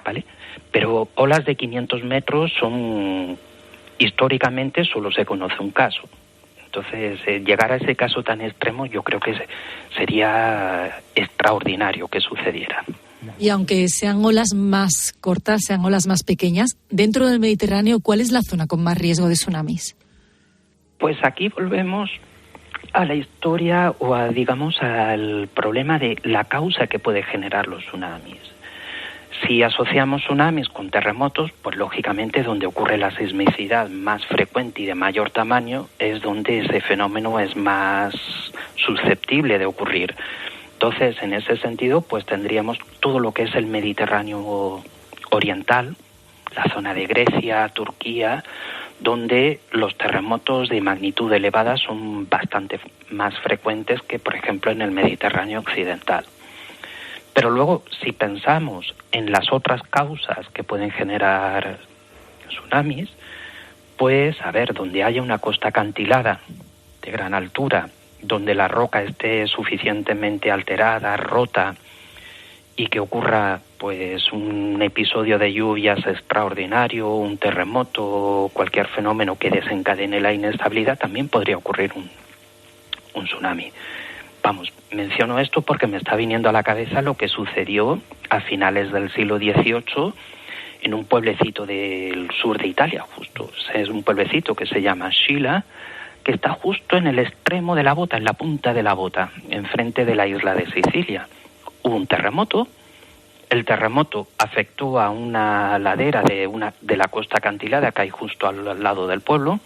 ¿Vale? Pero olas de 500 metros históricamente solo se conoce un caso. Entonces, llegar a ese caso tan extremo yo creo que sería extraordinario que sucediera. Y aunque sean olas más cortas, sean olas más pequeñas, dentro del Mediterráneo, ¿cuál es la zona con más riesgo de tsunamis? Pues aquí volvemos a la historia o digamos al problema de la causa que puede generar los tsunamis. Si asociamos tsunamis con terremotos, pues lógicamente donde ocurre la sismicidad más frecuente y de mayor tamaño es donde ese fenómeno es más susceptible de ocurrir. Entonces, en ese sentido, pues tendríamos todo lo que es el Mediterráneo oriental, la zona de Grecia, Turquía, donde los terremotos de magnitud elevada son bastante más frecuentes que, por ejemplo, en el Mediterráneo occidental. Pero luego, si pensamos en las otras causas que pueden generar tsunamis, pues, a ver, donde haya una costa acantilada de gran altura, donde la roca esté suficientemente alterada, rota, y que ocurra, pues, un episodio de lluvias extraordinario, un terremoto, cualquier fenómeno que desencadene la inestabilidad, también podría ocurrir un tsunami. Vamos, menciono esto porque me está viniendo a la cabeza lo que sucedió a finales del siglo XVIII en un pueblecito del sur de Italia, justo. Es un pueblecito que se llama Scilla, que está justo en el extremo de la bota, en la punta de la bota, enfrente de la isla de Sicilia. Hubo un terremoto, el terremoto afectó a una ladera de la costa acantilada que hay justo al lado del pueblo,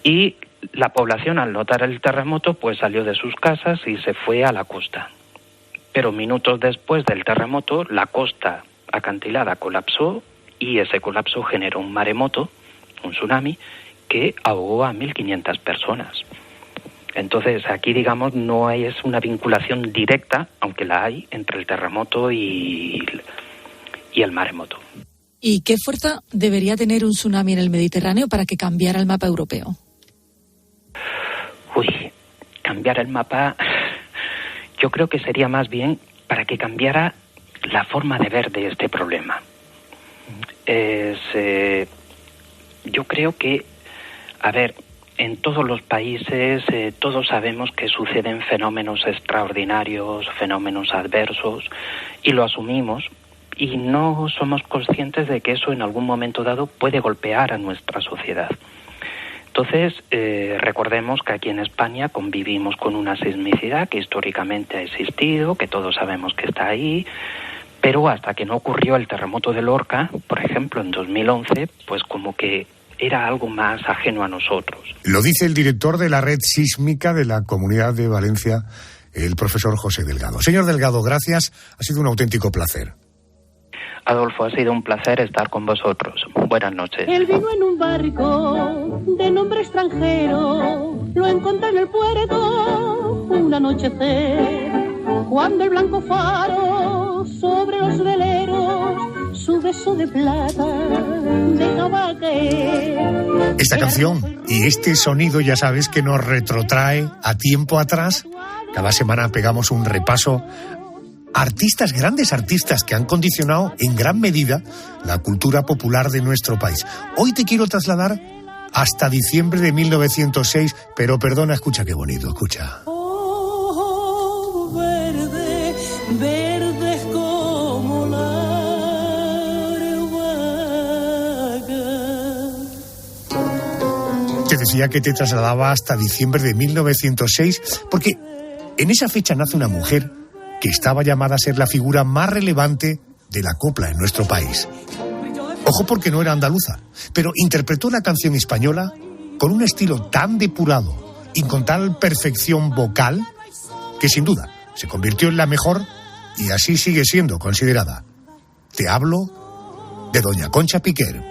y la población, al notar el terremoto, pues salió de sus casas y se fue a la costa. Pero minutos después del terremoto, la costa acantilada colapsó y ese colapso generó un maremoto, un tsunami, que ahogó a 1.500 personas. Entonces, aquí, digamos, no es una vinculación directa, aunque la hay, entre el terremoto y el maremoto. ¿Y qué fuerza debería tener un tsunami en el Mediterráneo para que cambiara el mapa europeo? Cambiar el mapa, yo creo que sería más bien para que cambiara la forma de ver de este problema. Yo creo que, a ver, en todos los países todos sabemos que suceden fenómenos extraordinarios, fenómenos adversos, y lo asumimos, y no somos conscientes de que eso en algún momento dado puede golpear a nuestra sociedad. Entonces, recordemos que aquí en España convivimos con una sismicidad que históricamente ha existido, que todos sabemos que está ahí, pero hasta que no ocurrió el terremoto de Lorca, por ejemplo, en 2011, pues como que era algo más ajeno a nosotros. Lo dice el director de la Red Sísmica de la Comunidad de Valencia, el profesor José Delgado. Señor Delgado, gracias, ha sido un auténtico placer. Adolfo, ha sido un placer estar con vosotros. Buenas noches. Él vino en un barco de nombre extranjero, lo encontré en el puerto un anochecer, cuando el blanco faro sobre los veleros su beso de plata dejaba caer. Esta canción y este sonido, ya sabes, que nos retrotrae a tiempo atrás. Cada semana pegamos un repaso. Artistas, grandes artistas que han condicionado en gran medida la cultura popular de nuestro país. Hoy te quiero trasladar hasta diciembre de 1906, pero perdona, escucha qué bonito, escucha. Oh, verde, verde como la albahaca. Te decía que te trasladaba hasta diciembre de 1906, porque en esa fecha nace una mujer que estaba llamada a ser la figura más relevante de la copla en nuestro país. Ojo, porque no era andaluza, pero interpretó la canción española con un estilo tan depurado y con tal perfección vocal que sin duda se convirtió en la mejor y así sigue siendo considerada. Te hablo de doña Concha Piquer.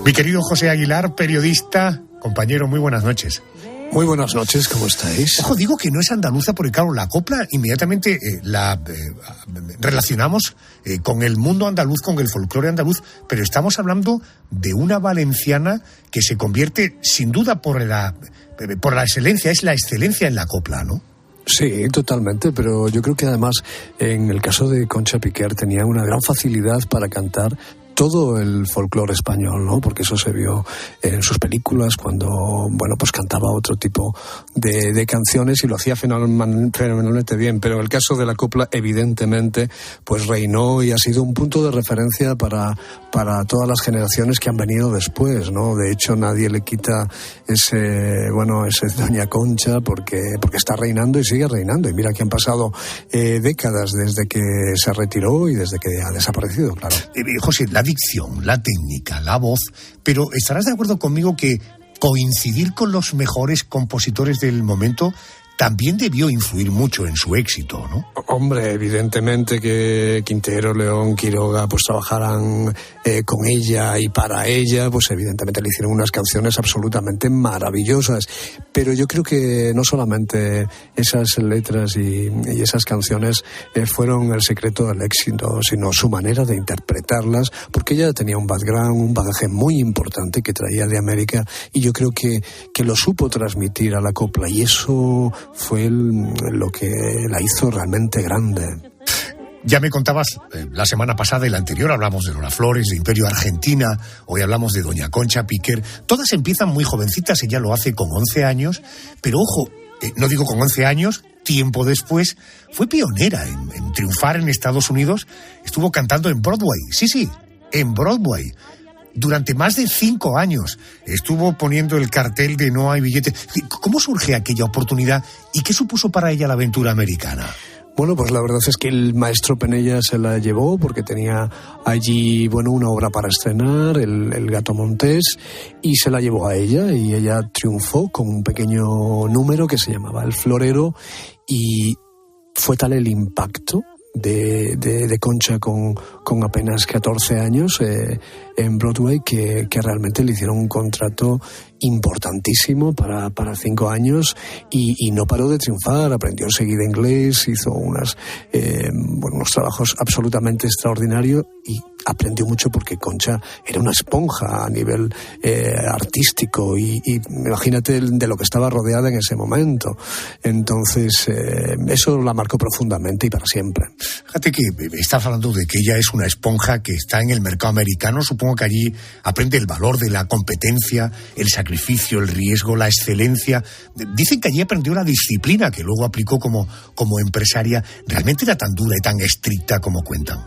Mi querido José Aguilar, periodista, compañero, muy buenas noches. Muy buenas noches, ¿cómo estáis? Ojo, digo que no es andaluza porque, claro, la copla inmediatamente la relacionamos con el mundo andaluz, con el folclore andaluz, pero estamos hablando de una valenciana que se convierte, sin duda, por la excelencia, es la excelencia en la copla, ¿no? Sí, totalmente, pero yo creo que además en el caso de Concha Piquer tenía una gran facilidad para cantar todo el folclore español, ¿no? Porque eso se vio en sus películas cuando, bueno, pues cantaba otro tipo de canciones y lo hacía fenomenalmente bien. Pero en el caso de la copla, evidentemente, pues reinó y ha sido un punto de referencia para todas las generaciones que han venido después, ¿no? De hecho, nadie le quita ese Doña Concha porque está reinando y sigue reinando. Y mira que han pasado décadas desde que se retiró y desde que ha desaparecido, claro. José, la dicción, la técnica, la voz, pero estarás de acuerdo conmigo que coincidir con los mejores compositores del momento también debió influir mucho en su éxito, ¿no? Hombre, evidentemente que Quintero, León, Quiroga, pues trabajaran con ella y para ella, pues evidentemente le hicieron unas canciones absolutamente maravillosas. Pero yo creo que no solamente esas letras y esas canciones fueron el secreto del éxito, sino su manera de interpretarlas, porque ella tenía un background, un bagaje muy importante que traía de América, y yo creo que lo supo transmitir a la copla, y eso fue lo que la hizo realmente grande. Ya me contabas la semana pasada y la anterior, hablamos de Lola Flores, de Imperio Argentina, hoy hablamos de doña Concha Piquer. Todas empiezan muy jovencitas, ella lo hace con 11 años, pero ojo, no digo con 11 años, tiempo después, fue pionera en triunfar en Estados Unidos, estuvo cantando en Broadway, sí, en Broadway. Durante más de 5 años estuvo poniendo el cartel de No hay billete. ¿Cómo surge aquella oportunidad y qué supuso para ella la aventura americana? Bueno, pues la verdad es que el maestro Penella se la llevó porque tenía allí, una obra para estrenar, el Gato Montés, y se la llevó a ella, y ella triunfó con un pequeño número que se llamaba El Florero, y fue tal el impacto de Concha con apenas 14 años en Broadway que realmente le hicieron un contrato importantísimo para 5 años y no paró de triunfar. Aprendió enseguida inglés, hizo unos trabajos absolutamente extraordinarios y aprendió mucho porque Concha era una esponja a nivel artístico y imagínate de lo que estaba rodeada en ese momento. Entonces eso la marcó profundamente y para siempre. Fíjate que estás hablando de que ella es una esponja que está en el mercado americano. Supongo que allí aprende el valor de la competencia, el sacrificio, el riesgo, la excelencia. Dicen que allí aprendió la disciplina que luego aplicó como empresaria. ¿Realmente era tan dura y tan estricta como cuentan?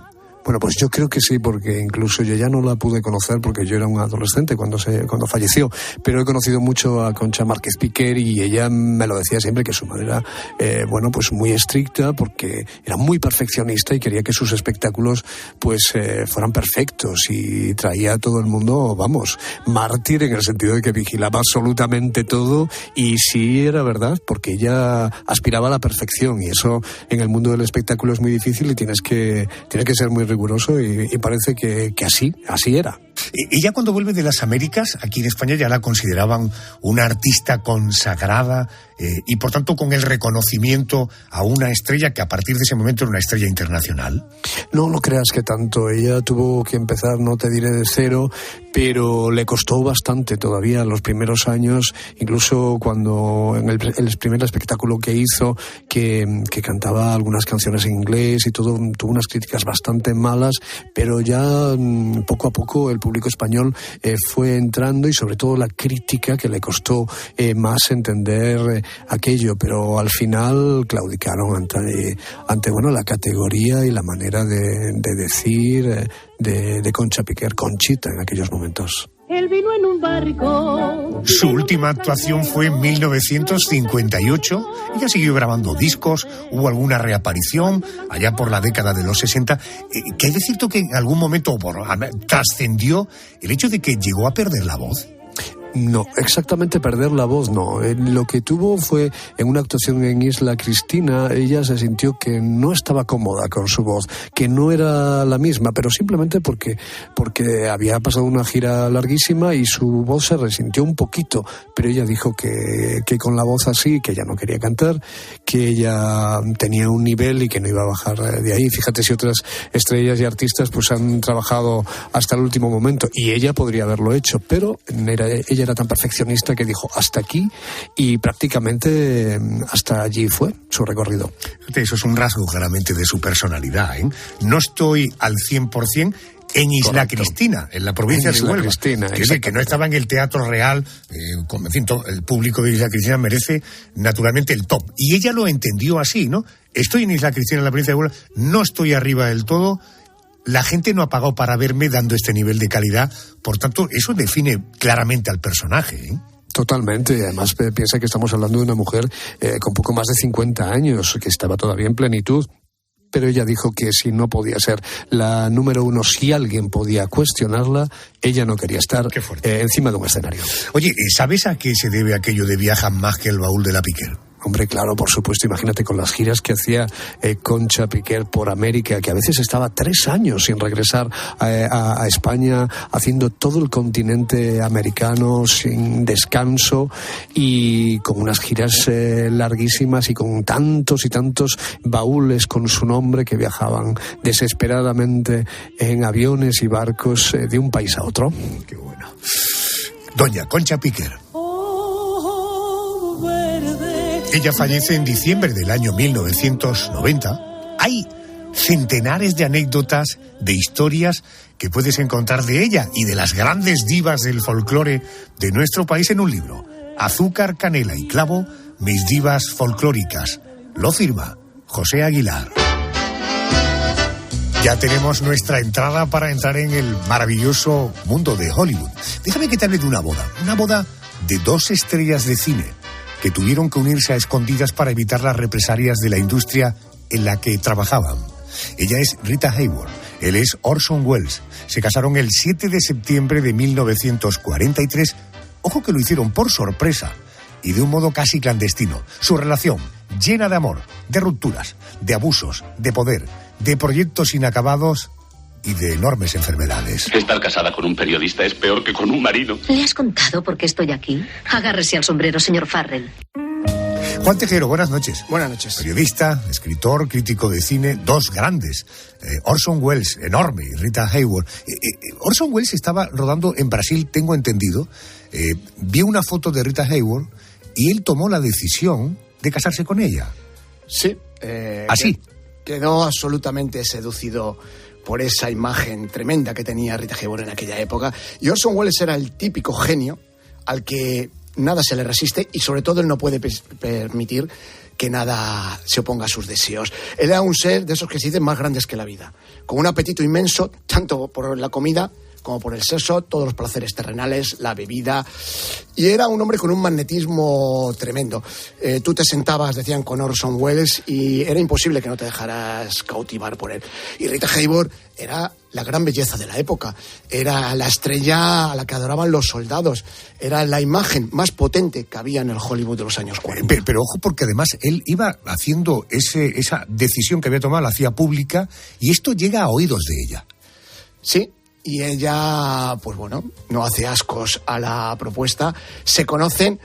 Bueno, pues yo creo que sí, porque incluso yo ya no la pude conocer porque yo era un adolescente cuando falleció, pero he conocido mucho a Concha Márquez Piquer y ella me lo decía siempre que su madre era, muy estricta porque era muy perfeccionista y quería que sus espectáculos fueran perfectos y traía a todo el mundo, mártir en el sentido de que vigilaba absolutamente todo y sí era verdad porque ella aspiraba a la perfección y eso en el mundo del espectáculo es muy difícil y tiene que ser muy riguroso y parece que así era. Ella cuando vuelve de las Américas, aquí en España ya la consideraban una artista consagrada y por tanto con el reconocimiento a una estrella que a partir de ese momento era una estrella internacional. No creas que tanto. Ella tuvo que empezar, no te diré de cero, pero le costó bastante todavía los primeros años, incluso cuando en el primer espectáculo que hizo, que cantaba algunas canciones en inglés y todo, tuvo unas críticas bastante malas, pero ya poco a poco el público español fue entrando, y sobre todo la crítica, que le costó más entender aquello, pero al final claudicaron ante la categoría y la manera de decir de Concha Piquer, Conchita en aquellos momentos. Él vino en un barco. Su última actuación fue en 1958. Ella siguió grabando discos, hubo alguna reaparición allá por la década de los 60. ¿Que hay de cierto que en algún momento trascendió el hecho de que llegó a perder la voz? No, exactamente perder la voz no. Lo que tuvo fue en una actuación en Isla Cristina, ella se sintió que no estaba cómoda con su voz, que no era la misma, pero simplemente porque había pasado una gira larguísima y su voz se resintió un poquito, pero ella dijo que con la voz así, que ella no quería cantar, que ella tenía un nivel y que no iba a bajar de ahí. Fíjate si otras estrellas y artistas pues han trabajado hasta el último momento, y ella podría haberlo hecho, pero ella era tan perfeccionista que dijo hasta aquí, y prácticamente hasta allí fue su recorrido. Eso es un rasgo claramente de su personalidad, ¿eh? No estoy al 100% en Isla Correcto. Cristina, en la provincia de Huelva. Cristina, que no estaba en el Teatro Real, en fin, el público de Isla Cristina merece naturalmente el top. Y ella lo entendió así, ¿no? Estoy en Isla Cristina, en la provincia de Huelva, no estoy arriba del todo. La gente no ha pagado para verme dando este nivel de calidad, por tanto, eso define claramente al personaje, ¿eh? Totalmente, y además piensa que estamos hablando de una mujer con poco más de 50 años, que estaba todavía en plenitud, pero ella dijo que si no podía ser la número uno, si alguien podía cuestionarla, ella no quería estar encima de un escenario. Oye, ¿sabes a qué se debe aquello de viajan más que el baúl de la Piquer? Hombre, claro, por supuesto. Imagínate con las giras que hacía Concha Piquer por América, que a veces estaba 3 años sin regresar a España, haciendo todo el continente americano sin descanso, y con unas giras larguísimas y con tantos y tantos baúles con su nombre, que viajaban desesperadamente en aviones y barcos de un país a otro. Qué bueno. Doña Concha Piquer. Ella fallece en diciembre del año 1990. Hay centenares de anécdotas, de historias que puedes encontrar de ella y de las grandes divas del folclore de nuestro país en un libro. Azúcar, canela y clavo, mis divas folclóricas. Lo firma José Aguilar. Ya tenemos nuestra entrada para entrar en el maravilloso mundo de Hollywood. Déjame que te hable de una boda de 2 estrellas de cine que tuvieron que unirse a escondidas para evitar las represalias de la industria en la que trabajaban. Ella es Rita Hayworth, él es Orson Welles. Se casaron el 7 de septiembre de 1943. Ojo que lo hicieron por sorpresa y de un modo casi clandestino. Su relación, llena de amor, de rupturas, de abusos, de poder, de proyectos inacabados y de enormes enfermedades. Estar casada con un periodista es peor que con un marido. ¿Le has contado por qué estoy aquí? Agárrese al sombrero, señor Farrell. Juan Tejero, buenas noches. Buenas noches. Periodista, escritor, crítico de cine, 2 grandes. Orson Welles, enorme, y Rita Hayworth. Orson Welles estaba rodando en Brasil, tengo entendido. Vio una foto de Rita Hayworth y él tomó la decisión de casarse con ella. Sí. ¿Así? Quedó absolutamente seducido por esa imagen tremenda que tenía Rita Hayworth en aquella época. Y Orson Welles era el típico genio al que nada se le resiste, y sobre todo él no puede permitir que nada se oponga a sus deseos. Él era un ser de esos que se dicen más grandes que la vida, con un apetito inmenso, tanto por la comida como por el sexo, todos los placeres terrenales, la bebida, y era un hombre con un magnetismo tremendo. Tú te sentabas, decían, con Orson Welles y era imposible que no te dejaras cautivar por él. Y Rita Hayworth era la gran belleza de la época, era la estrella a la que adoraban los soldados, era la imagen más potente que había en el Hollywood de los años 40. Pero ojo, porque además él iba haciendo esa decisión que había tomado, la hacía pública, y esto llega a oídos de ella. Sí. Y ella, pues bueno, no hace ascos a la propuesta, se conocen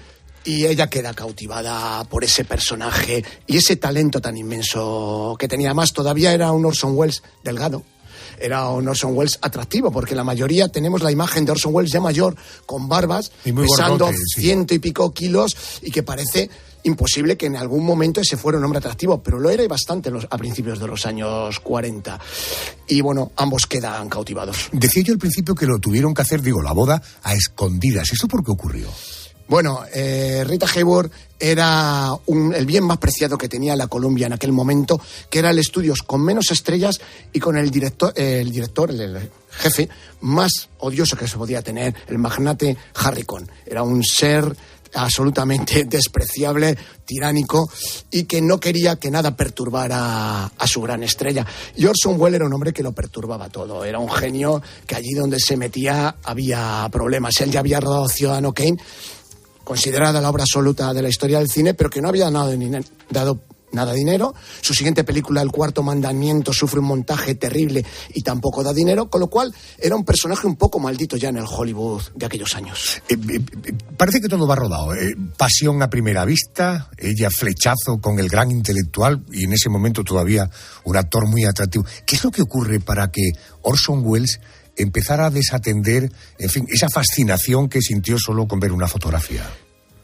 y ella queda cautivada por ese personaje y ese talento tan inmenso que tenía. Más todavía era un Orson Welles delgado, era un Orson Welles atractivo, porque la mayoría tenemos la imagen de Orson Welles ya mayor, con barbas, pesando 100 y pico kilos y que parece imposible que en algún momento ese fuera un hombre atractivo, pero lo era y bastante a principios de los años 40. Y bueno, ambos quedan cautivados. Decía yo al principio que lo tuvieron que hacer, la boda a escondidas. ¿Eso por qué ocurrió? Bueno, Rita Hayworth era el bien más preciado que tenía la Columbia en aquel momento, que era el estudio con menos estrellas y con el jefe más odioso que se podía tener, el magnate Harry Cohn. Era un ser absolutamente despreciable, tiránico, y que no quería que nada perturbara a su gran estrella. Y Orson Welles era un hombre que lo perturbaba todo. Era un genio que allí donde se metía había problemas. Él ya había rodado Ciudadano Kane, considerada la obra absoluta de la historia del cine, pero que no había dado nada de dinero. Su siguiente película, El Cuarto Mandamiento, sufre un montaje terrible y tampoco da dinero, con lo cual era un personaje un poco maldito ya en el Hollywood de aquellos años. Parece que todo va rodado. Pasión a primera vista, ella flechazo con el gran intelectual y en ese momento todavía un actor muy atractivo. ¿Qué es lo que ocurre para que Orson Welles empezara a desatender, en fin, esa fascinación que sintió solo con ver una fotografía?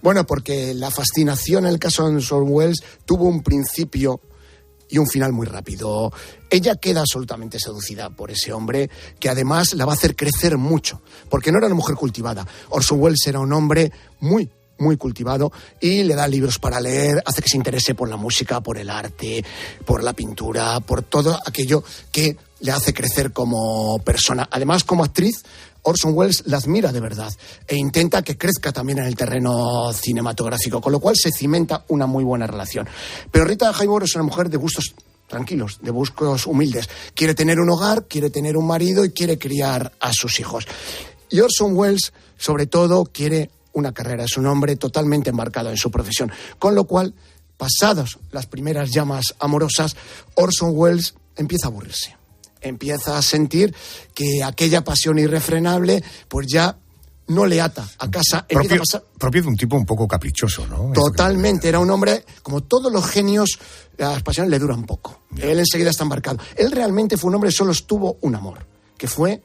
Bueno, porque la fascinación en el caso de Orson Welles tuvo un principio y un final muy rápido. Ella queda absolutamente seducida por ese hombre, que además la va a hacer crecer mucho, porque no era una mujer cultivada. Orson Welles era un hombre muy cultivado y le da libros para leer, hace que se interese por la música, por el arte, por la pintura, por todo aquello que le hace crecer como persona. Además, como actriz, Orson Welles la admira de verdad e intenta que crezca también en el terreno cinematográfico, con lo cual se cimenta una muy buena relación. Pero Rita Hayworth es una mujer de gustos tranquilos, de gustos humildes. Quiere tener un hogar, quiere tener un marido y quiere criar a sus hijos. Y Orson Welles, sobre todo, quiere una carrera. Es un hombre totalmente embarcado en su profesión. Con lo cual, pasadas las primeras llamas amorosas, Orson Welles empieza a aburrirse. Empieza a sentir que aquella pasión irrefrenable pues ya no le ata a casa. Propio de un tipo un poco caprichoso, ¿no? Totalmente. Era un hombre, como todos los genios, las pasiones le duran poco. Él enseguida está embarcado. Él realmente fue un hombre que solo tuvo un amor, que fue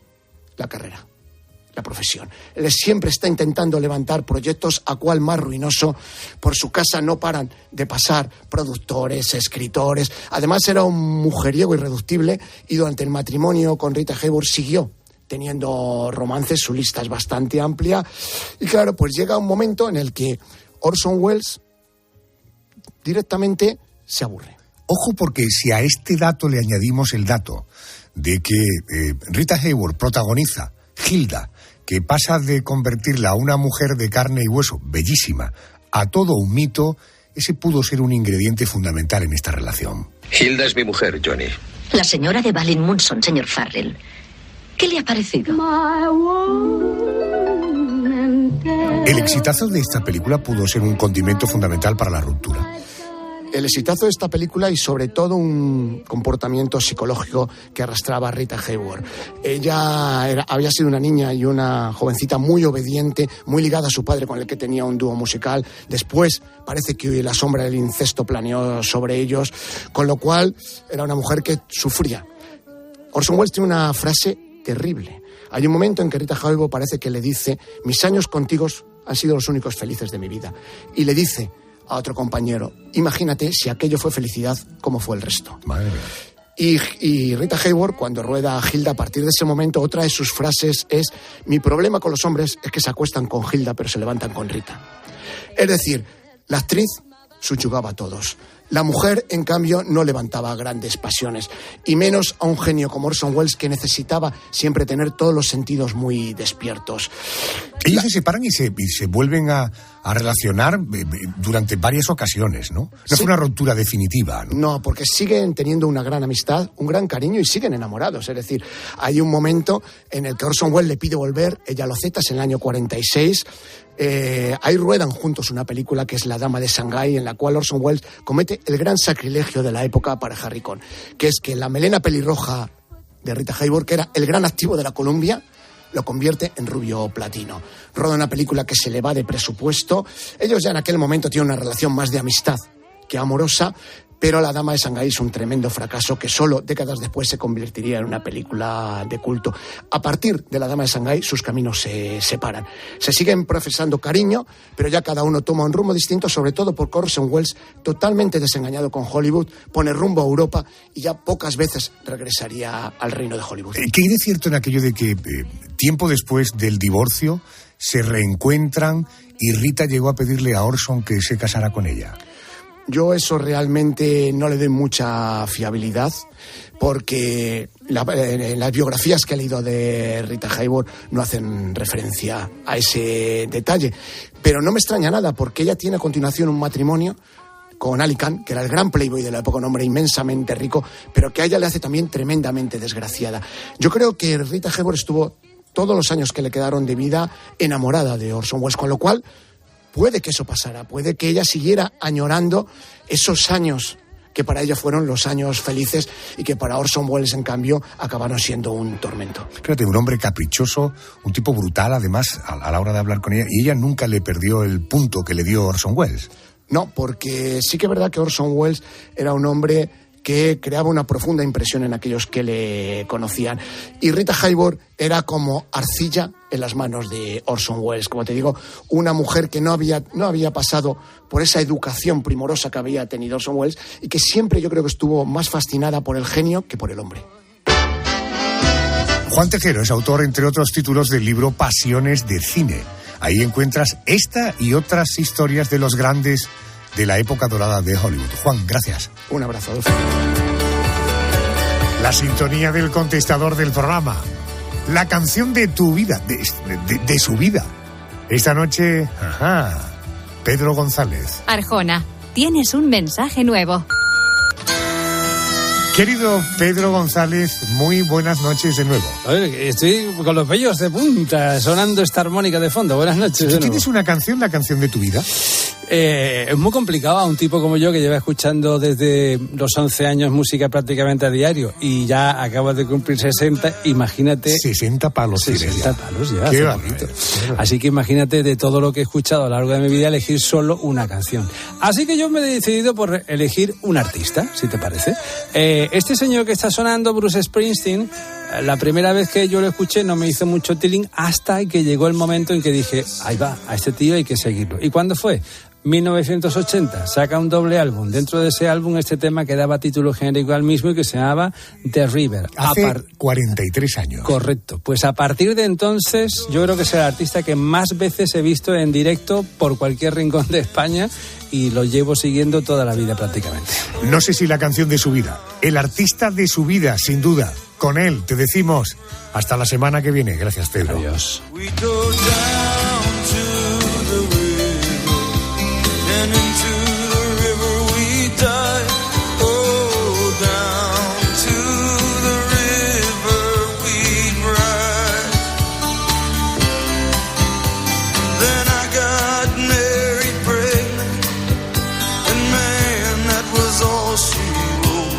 la carrera, la profesión. Él siempre está intentando levantar proyectos, a cual más ruinoso. Por su casa no paran de pasar productores, escritores. Además era un mujeriego irreductible y durante el matrimonio con Rita Hayworth siguió teniendo romances. Su lista es bastante amplia y claro, pues llega un momento en el que Orson Welles directamente se aburre. Ojo, porque si a este dato le añadimos el dato de que Rita Hayworth protagoniza Hilda, que pasa de convertirla a una mujer de carne y hueso, bellísima, a todo un mito, ese pudo ser un ingrediente fundamental en esta relación. Hilda es mi mujer, Johnny. La señora de Balin Munson, señor Farrell. ¿Qué le ha parecido? El exitazo de esta película pudo ser un condimento fundamental para la ruptura. El exitazo de esta película y sobre todo un comportamiento psicológico que arrastraba a Rita Hayworth. Ella había sido una niña y una jovencita muy obediente, muy ligada a su padre con el que tenía un dúo musical. Después parece que la sombra del incesto planeó sobre ellos, con lo cual era una mujer que sufría. Orson Welles tiene una frase terrible. Hay un momento en que Rita Hayworth parece que le dice: mis años contigo han sido los únicos felices de mi vida. Y le dice a otro compañero: imagínate si aquello fue felicidad, ¿cómo fue el resto? Madre mía. Y Rita Hayworth, cuando rueda a Hilda, a partir de ese momento, otra de sus frases es: mi problema con los hombres es que se acuestan con Hilda pero se levantan con Rita. Es decir, la actriz subyugaba a todos. La mujer, en cambio, no levantaba grandes pasiones, y menos a un genio como Orson Welles, que necesitaba siempre tener todos los sentidos muy despiertos. Ellos se separan y se vuelven a relacionar durante varias ocasiones, ¿no? No fue una ruptura definitiva, ¿no? No, porque siguen teniendo una gran amistad, un gran cariño y siguen enamorados. Es decir, hay un momento en el que Orson Welles le pide volver, ella lo acepta, es en el año 46. Ahí ruedan juntos una película que es La Dama de Shanghái, en la cual Orson Welles comete el gran sacrilegio de la época para Harry Cohn, que es que la melena pelirroja de Rita Hayworth, que era el gran activo de la Columbia, lo convierte en rubio platino. Roda una película que se le va de presupuesto. Ellos ya en aquel momento tienen una relación más de amistad que amorosa, pero La Dama de Shanghái es un tremendo fracaso que solo décadas después se convertiría en una película de culto. A partir de La Dama de Shanghái sus caminos se separan. Se siguen profesando cariño, pero ya cada uno toma un rumbo distinto, sobre todo porque Orson Welles, totalmente desengañado con Hollywood, pone rumbo a Europa y ya pocas veces regresaría al reino de Hollywood. ¿Qué hay de cierto en aquello de que tiempo después del divorcio se reencuentran y Rita llegó a pedirle a Orson que se casara con ella? Yo eso realmente no le doy mucha fiabilidad, porque en las biografías que he leído de Rita Hayworth no hacen referencia a ese detalle. Pero no me extraña nada, porque ella tiene a continuación un matrimonio con Ali Khan, que era el gran playboy de la época, un hombre inmensamente rico, pero que a ella le hace también tremendamente desgraciada. Yo creo que Rita Hayworth estuvo todos los años que le quedaron de vida enamorada de Orson Welles, con lo cual puede que eso pasara, puede que ella siguiera añorando esos años que para ella fueron los años felices y que para Orson Welles, en cambio, acabaron siendo un tormento. Fíjate, un hombre caprichoso, un tipo brutal, además, a la hora de hablar con ella, y ella nunca le perdió el punto que le dio Orson Welles. No, porque sí que es verdad que Orson Welles era un hombre que creaba una profunda impresión en aquellos que le conocían. Y Rita Hayworth era como arcilla en las manos de Orson Welles. Como te digo, una mujer que no había pasado por esa educación primorosa que había tenido Orson Welles y que siempre yo creo que estuvo más fascinada por el genio que por el hombre. Juan Tejero es autor, entre otros títulos, del libro Pasiones de Cine. Ahí encuentras esta y otras historias de los grandes de la época dorada de Hollywood. Juan, gracias. Un abrazo. La sintonía del contestador del programa. La canción de tu vida, de su vida. Esta noche, Pedro González. Arjona, tienes un mensaje nuevo. Querido Pedro González, muy buenas noches de nuevo. Estoy con los vellos de punta, sonando esta armónica de fondo. Buenas noches. ¿Tú tienes una canción, la canción de tu vida? Es muy complicado a un tipo como yo que lleva escuchando desde los 11 años música prácticamente a diario y ya acaba de cumplir 60, imagínate... 60 palos. 60 palos ya. Qué bonito. Así que imagínate, de todo lo que he escuchado a lo largo de mi vida, elegir solo una canción. Así que yo me he decidido por elegir un artista, si te parece. Este señor que está sonando, Bruce Springsteen, la primera vez que yo lo escuché no me hizo mucho tiling hasta que llegó el momento en que dije, ahí va, a este tío hay que seguirlo. ¿Y cuándo fue? 1980, saca un doble álbum. Dentro de ese álbum, este tema que daba título genérico al mismo y que se llamaba The River. Hace 43 años. Correcto. Pues a partir de entonces, yo creo que es el artista que más veces he visto en directo por cualquier rincón de España y lo llevo siguiendo toda la vida prácticamente. No sé si la canción de su vida, el artista de su vida, sin duda. Con él te decimos hasta la semana que viene. Gracias, Pedro. Adiós. And into the river we dive. Oh, down to the river we ride. Then I got married, pregnant, and man, that was all she wrote.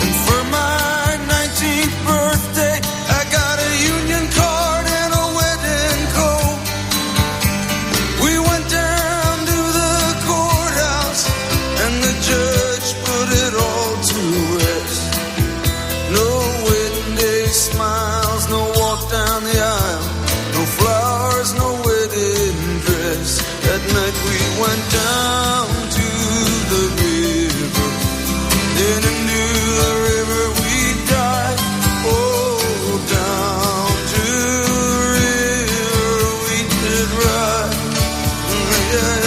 And for my 19th birthday, I got a union card and a wedding coat. We went down and the judge put it all to rest. No wedding day smiles, no walk down the aisle, no flowers, no wedding dress. That night we went down to the river, then into the river we dive. Oh, down to the river we did ride. Yeah.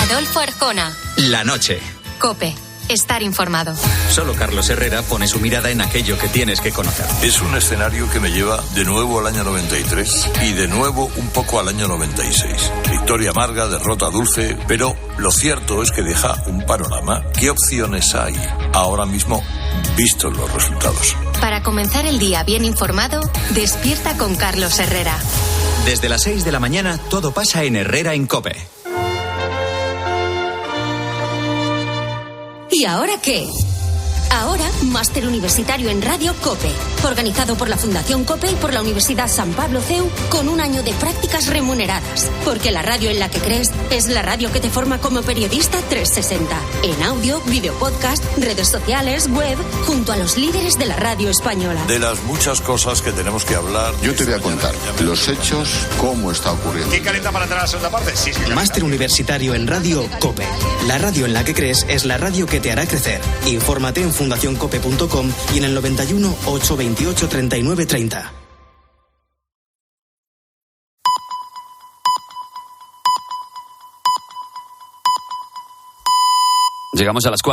Adolfo Arjona. La noche. COPE. estar informado. Solo Carlos Herrera pone su mirada en aquello que tienes que conocer. Es un escenario que me lleva de nuevo al año 93 y de nuevo un poco al año 96. Victoria amarga, derrota dulce, pero lo cierto es que deja un panorama. ¿Qué opciones hay ahora mismo vistos los resultados? Para comenzar el día bien informado, despierta con Carlos Herrera. Desde las 6 de la mañana todo pasa en Herrera en COPE. ¿Y ahora qué? Ahora, Máster Universitario en Radio COPE, organizado por la Fundación COPE y por la Universidad San Pablo CEU, con un año de prácticas remuneradas. Porque la radio en la que crees es la radio que te forma como periodista 360. En audio, video podcast, redes sociales, web, junto a los líderes de la radio española. De las muchas cosas que tenemos que hablar. Yo te voy a contar los hechos, cómo está ocurriendo. ¿Quién calienta para entrar a la segunda parte? Sí. Máster Universitario en Radio COPE. La radio en la que crees es la radio que te hará crecer. Infórmate en fundacioncope.com y en el 91 828 39 30. Llegamos a las 4.